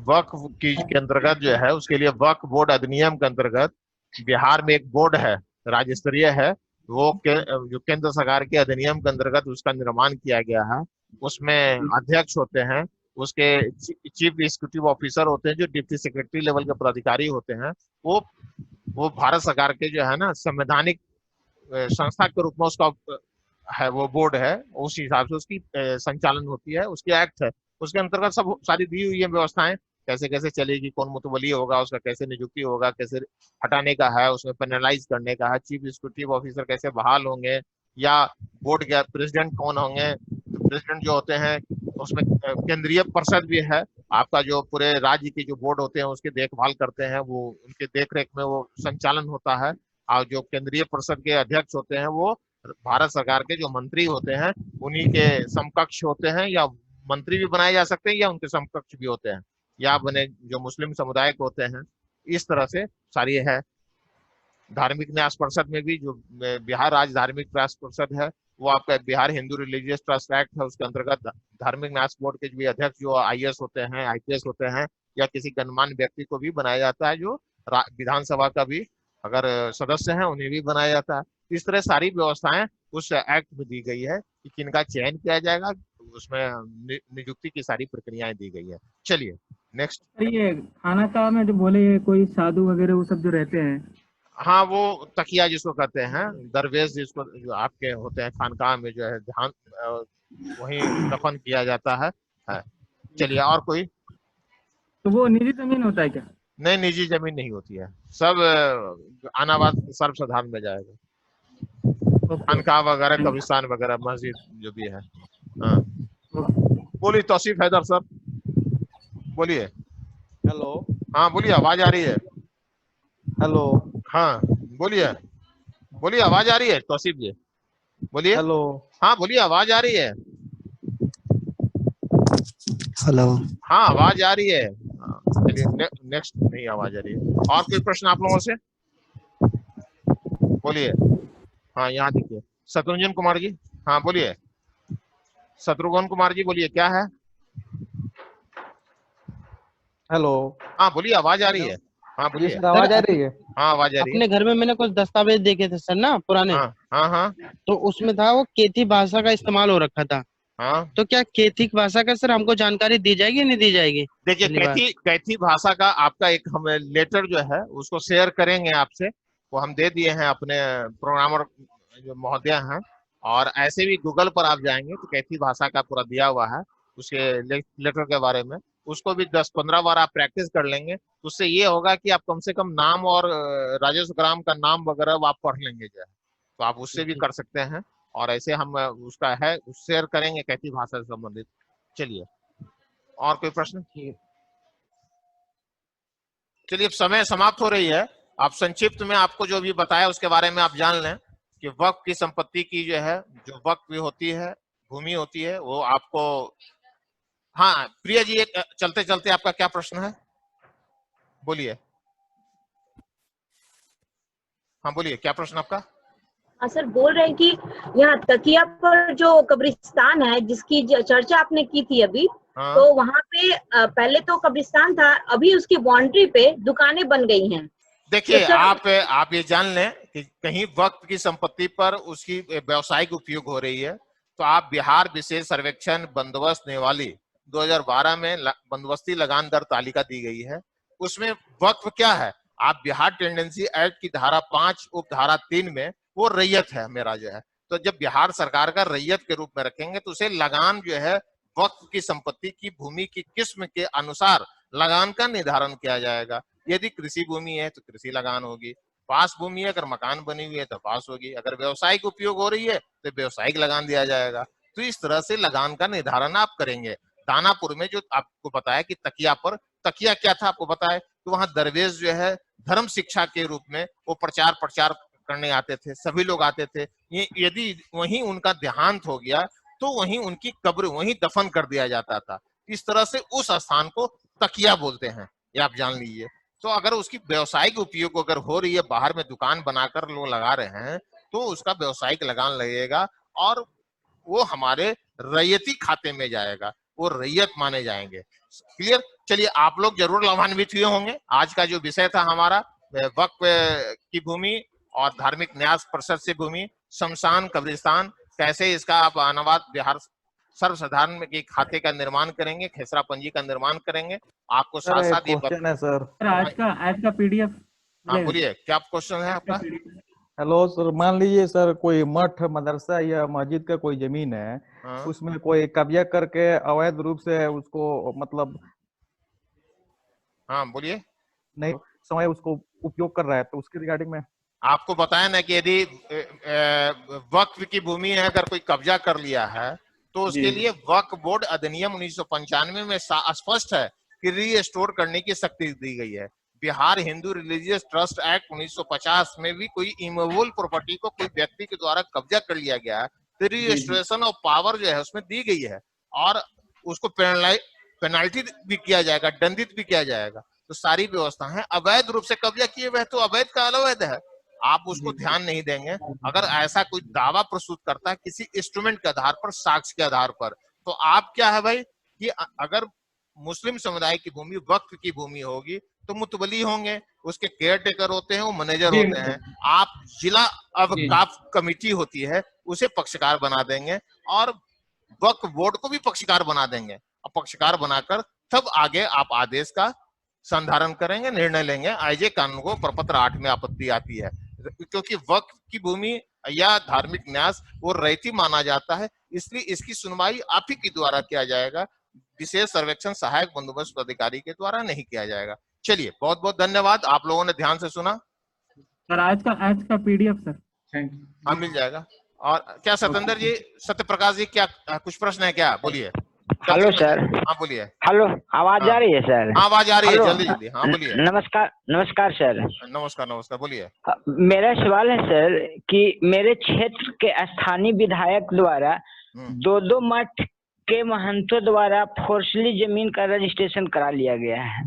वक्फ के अंतर्गत जो है, उसके लिए वक्फ बोर्ड अधिनियम के अंतर्गत बिहार में एक बोर्ड है, राज्य स्तरीय है, वो जो केंद्र सरकार के अधिनियम के अंतर्गत उसका निर्माण किया गया है। उसमें अध्यक्ष होते हैं, उसके चीफ एग्जीक्यूटिव ऑफिसर होते हैं, जो डिप्टी सेक्रेटरी लेवल के पदाधिकारी होते हैं। वो भारत सरकार के जो है ना संवैधानिक संस्था के रूप में उसका है, वो बोर्ड है, उस हिसाब से उसकी संचालन होती है। उसकी एक्ट है, उसके अंतर्गत सब सारी दी हुई है व्यवस्थाएं, कैसे कैसे चलेगी, कौन मुतवली होगा, उसका कैसे नियुक्ति होगा, कैसे हटाने का है, उसमें पेनलाइज करने का है, चीफ एग्जीक्यूटिव ऑफिसर कैसे बहाल होंगे, या बोर्ड के प्रेसिडेंट कौन होंगे। तो प्रेसिडेंट जो होते हैं, उसमें केंद्रीय परिषद भी है, आपका जो पूरे राज्य के जो बोर्ड होते हैं उसकी देखभाल करते हैं, वो उनके देखरेख में वो संचालन होता है। और जो केंद्रीय परिषद के अध्यक्ष होते हैं वो भारत सरकार के जो मंत्री होते हैं उन्हीं के समकक्ष होते हैं, या मंत्री भी बनाए जा सकते हैं या उनके समकक्ष भी होते हैं, या बने जो मुस्लिम समुदाय के होते हैं। इस तरह से सारी है। धार्मिक न्यास परिषद में भी जो बिहार राज्य धार्मिक न्यास परिषद है, वो आपका Bihar Hindu religious trust act है, उसके अंतर्गत धार्मिक न्यास बोर्ड के भी अध्यक्ष जो IAS होते हैं, IPS होते हैं, या किसी गणमान्य व्यक्ति को भी बनाया जाता है, जो विधानसभा का भी अगर सदस्य हैं उन्हें भी बनाया जाता है। इस तरह सारी व्यवस्थाएं उस एक्ट में दी गई है कि किनका चयन किया जाएगा, उसमें नियुक्ति की सारी प्रक्रियाएं दी गई है। चलिए नेक्स्ट। ये खाना का में जो बोले कोई साधु वगैरह वो सब जो रहते हैं, हाँ वो तकिया जिसको कहते हैं, दरवेश जिसको, जो आपके होते हैं खानकाह में जो है ध्यान वही दफन किया जाता है। चलिए और कोई। तो वो निजी जमीन होता है क्या? नहीं, निजी जमीन नहीं होती है, सब अनाबाद सर्वसाधारण में जाएगा। खानकाह वगैरह, कब्रिस्तान वगैरह, मस्जिद जो भी है। हाँ बोलिए तौसीफ हैदर सर, बोलिए। हेलो। हाँ बोलिए, आवाज आ रही है। हेलो। हाँ बोलिए, बोलिए आवाज आ रही है तौसीफ जी, बोलिए। हेलो। हाँ बोलिए, आवाज आ रही है। हेलो। हाँ आवाज आ रही है। चलिए नेक्स्ट। नहीं आवाज आ रही है। और कोई प्रश्न आप लोगों से? बोलिए। हाँ यहाँ देखिए शत्रुघ्न कुमार जी। हाँ बोलिए शत्रुघ्न कुमार जी, बोलिए क्या है। हेलो। हाँ बोलिए, आवाज आ रही है। हाँ बोलिए। आवाज आ रही है। हाँ आवाज आ रही है। अपने घर में मैंने कुछ दस्तावेज देखे थे सर ना, पुराने। हाँ। तो उसमें था वो केथी भाषा का इस्तेमाल हो रखा था। हाँ। तो क्या केथी भाषा का सर हमको जानकारी दी जाएगी या नहीं दी जाएगी? देखिए कैथी भाषा का आपका एक हम लेटर जो है उसको शेयर करेंगे आपसे, वो हम दे दिए हैं अपने प्रोग्रामर जो महोदय हैं। और ऐसे भी गूगल पर आप जाएंगे तो कैथी भाषा का पूरा दिया हुआ है उसके लेटर के बारे में, उसको भी 10-15 बार आप प्रैक्टिस कर लेंगे तो उससे ये होगा कि आप कम से कम नाम और राजेश ग्राम का नाम वगैरह आप पढ़ लेंगे जो है, तो आप उससे भी कर सकते हैं। और ऐसे हम उसका है शेयर करेंगे कैथी भाषा से संबंधित। चलिए और कोई प्रश्न? चलिए अब समय समाप्त हो रही है। आप संक्षिप्त में आपको जो भी बताया उसके बारे में आप जान लें कि वक्फ की संपत्ति की जो है, जो वक्फ भी होती है, भूमि होती है, वो आपको। हाँ प्रिया जी, एक चलते चलते आपका क्या प्रश्न है, बोलिए। हाँ बोलिए, क्या प्रश्न आपका? हाँ सर, बोल रहे हैं कि यहाँ तकिया पर जो कब्रिस्तान है जिसकी चर्चा आपने की थी अभी, तो वहाँ पे पहले तो कब्रिस्तान था, अभी उसकी बाउंड्री पे दुकानें बन गई हैं। देखिए तो आप ये जान लें कि कहीं वक्त की संपत्ति पर उसकी व्यावसायिक उपयोग हो रही है तो आप बिहार विशेष सर्वेक्षण बंदोबस्त नियमावली 2012 में बंदोबस्ती लगान दर तालिका दी गई है। उसमें वक्फ क्या है, आप बिहार टेंडेंसी एक्ट की धारा 5 उप धारा 3 में वो रैयत है मेरा जो है, तो जब बिहार सरकार का रैयत के रूप में रखेंगे तो उसे लगान जो है वक्फ की संपत्ति की भूमि की किस्म के अनुसार लगान का निर्धारण किया जाएगा। यदि कृषि भूमि है तो कृषि लगान होगी, पास भूमि है अगर मकान बनी हुई है तो पास होगी, अगर व्यवसायिक उपयोग हो रही है तो व्यवसायिक लगान दिया जाएगा। तो इस तरह से लगान का निर्धारण आप करेंगे। दानापुर में जो आपको बताया कि तकिया पर, तकिया क्या था आपको बताया, तो वहां दरवेश जो है धर्म शिक्षा के रूप में वो प्रचार करने आते थे, सभी लोग आते थे। ये यदि वहीं उनका देहांत हो गया तो वहीं उनकी कब्र वहीं दफन कर दिया जाता था। इस तरह से उस स्थान को तकिया बोलते हैं, ये आप जान लीजिए। तो अगर उसकी व्यवसायिक उपयोग अगर हो रही है, बाहर में दुकान बनाकर लोग लगा रहे हैं, तो उसका व्यवसायिक लगान लगेगा और वो हमारे रैयती खाते में जाएगा, वो रैयत माने जाएंगे। क्लियर? चलिए, आप लोग जरूर लाभान्वित हुए होंगे। आज का जो विषय था हमारा वक्फ की भूमि और धार्मिक न्यास परिषद से भूमि, शमशान, कब्रिस्तान, कैसे इसका आप आनावात बिहार सर्वसाधारण के खाते का निर्माण करेंगे, खेसरा पंजी का निर्माण करेंगे। आपको साथ साथ ये क्वेश्चन है सर। आज का पीडीएफ। हाँ बोलिए, क्या क्वेश्चन है आपका? हेलो सर, मान लीजिए सर कोई मठ, मदरसा या मस्जिद का कोई जमीन है, उसमें कोई कब्जा करके अवैध रूप से उसको मतलब हाँ बोलिए, नहीं समय उसको उपयोग कर रहा है, तो उसके रिगार्डिंग में आपको बताया ना कि यदि वक्फ की भूमि है, अगर कोई कब्जा कर लिया है तो उसके लिए वक्फ बोर्ड अधिनियम 1995 में स्पष्ट है कि रीस्टोर करने की शक्ति दी गई है। Bihar Hindu religious trust act 1950 में भी कोई इमूवेबल प्रॉपर्टी को कोई व्यक्ति के द्वारा कब्जा कर लिया गया है तो रीस्टोरेशन ऑफ पावर जो है उसमें दी गई है और उसको पेनाल्टी भी किया जाएगा, दंडित भी किया जाएगा। तो सारी व्यवस्था है। अवैध रूप से कब्जा किए हुए तो अवैध का अवैध है, आप उसको ध्यान नहीं देंगे। अगर ऐसा कोई दावा प्रस्तुत करता है किसी इंस्ट्रूमेंट के आधार पर, साक्ष्य के आधार पर, तो आप क्या है भाई कि अगर मुस्लिम समुदाय की भूमि वक्फ की भूमि होगी तो मुतवली होंगे, उसके केयर टेकर होते हैं, वो मैनेजर होते हैं। आप जिला अवकाफ कमेटी होती है उसे पक्षकार बना देंगे और वक्फ बोर्ड को भी पक्षकार बना देंगे। और पक्षकार बनाकर तब आगे आप आदेश का संधारण करेंगे, निर्णय लेंगे। आईजे कानून को प्रपत्र 8 में आपत्ति आती है, क्योंकि वक्फ की भूमि या धार्मिक न्यास वो रैयती माना जाता है, इसलिए इसकी सुनवाई आप ही के द्वारा किया जाएगा, विशेष सर्वेक्षण सहायक बंदोबस्त अधिकारी के द्वारा नहीं किया जाएगा। चलिए, बहुत बहुत धन्यवाद, आप लोगों ने ध्यान से सुना। सर आज का पीडीएफ सर। Thank you. हाँ मिल जाएगा। और क्या सत्येंद्र जी, सत्यप्रकाश जी, क्या कुछ प्रश्न है क्या? बोलिए। Hello sir. हाँ बोलिए। हेलो, आवाज आ रही है सर? हाँ आवाज आ रही है, जल्दी जल्दी। हाँ बोलिए। नमस्कार। नमस्कार सर। नमस्कार नमस्कार, बोलिए। मेरा सवाल है सर कि मेरे क्षेत्र के स्थानीय विधायक द्वारा 2 मठ के महंतों द्वारा फोर्सली जमीन का रजिस्ट्रेशन करा लिया गया है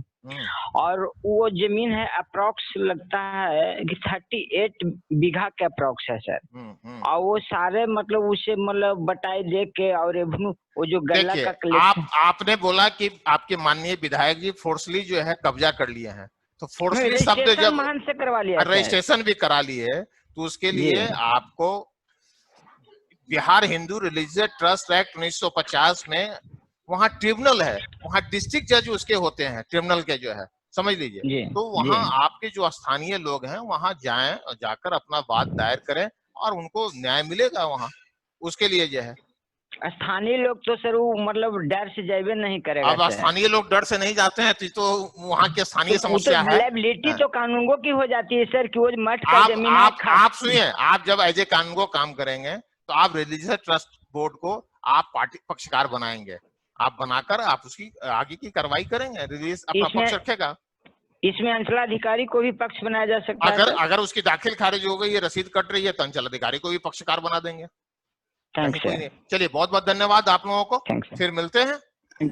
और वो जमीन है अप्रोक्स लगता है कि 38 बीघा के अप्रोक्स है सर। और वो सारे मतलब उसे मतलब बटाई दे के और वो जो गल्ला का आपने बोला कि आपके माननीय विधायक जी फोर्सली जो है कब्जा कर लिए हैं, तो फोर्सली शब्द जब महंत से करवा लिया, रजिस्ट्रेशन भी करा लिए, तो उसके लिए आपको Bihar Hindu religious trust act 1950 में वहाँ ट्रिब्यूनल है, वहाँ डिस्ट्रिक्ट जज उसके होते हैं, ट्रिब्यूनल के जो है, समझ लीजिए। तो वहाँ आपके जो स्थानीय लोग हैं वहाँ जाएं और जाकर अपना वाद दायर करें और उनको न्याय मिलेगा वहाँ। उसके लिए जो है स्थानीय लोग तो सर वो मतलब डर से जाइबे नहीं करेगा। अब स्थानीय लोग डर से नहीं जाते हैं तो वहाँ के स्थानीय समस्या है। लायबिलिटी तो कानूनगो की हो जाती है सर कि वो मठ का जमीन आप सुनिए, आप जब एज ए कानूनगो काम करेंगे तो आप रिलीजियस ट्रस्ट बोर्ड को आप पार्टी पक्षकार बनाएंगे, आप बनाकर आप उसकी आगे की कार्रवाई करेंगे, रिलीज अपना पक्ष रखेगा। इसमें अंचलाधिकारी को भी पक्ष बनाया जा सकता है। अगर उसकी दाखिल खारिज हो गई, ये रसीद कट रही है, तो अंचलाधिकारी को भी पक्षकार बना देंगे। चलिए, बहुत बहुत धन्यवाद आप लोगों को, फिर मिलते हैं।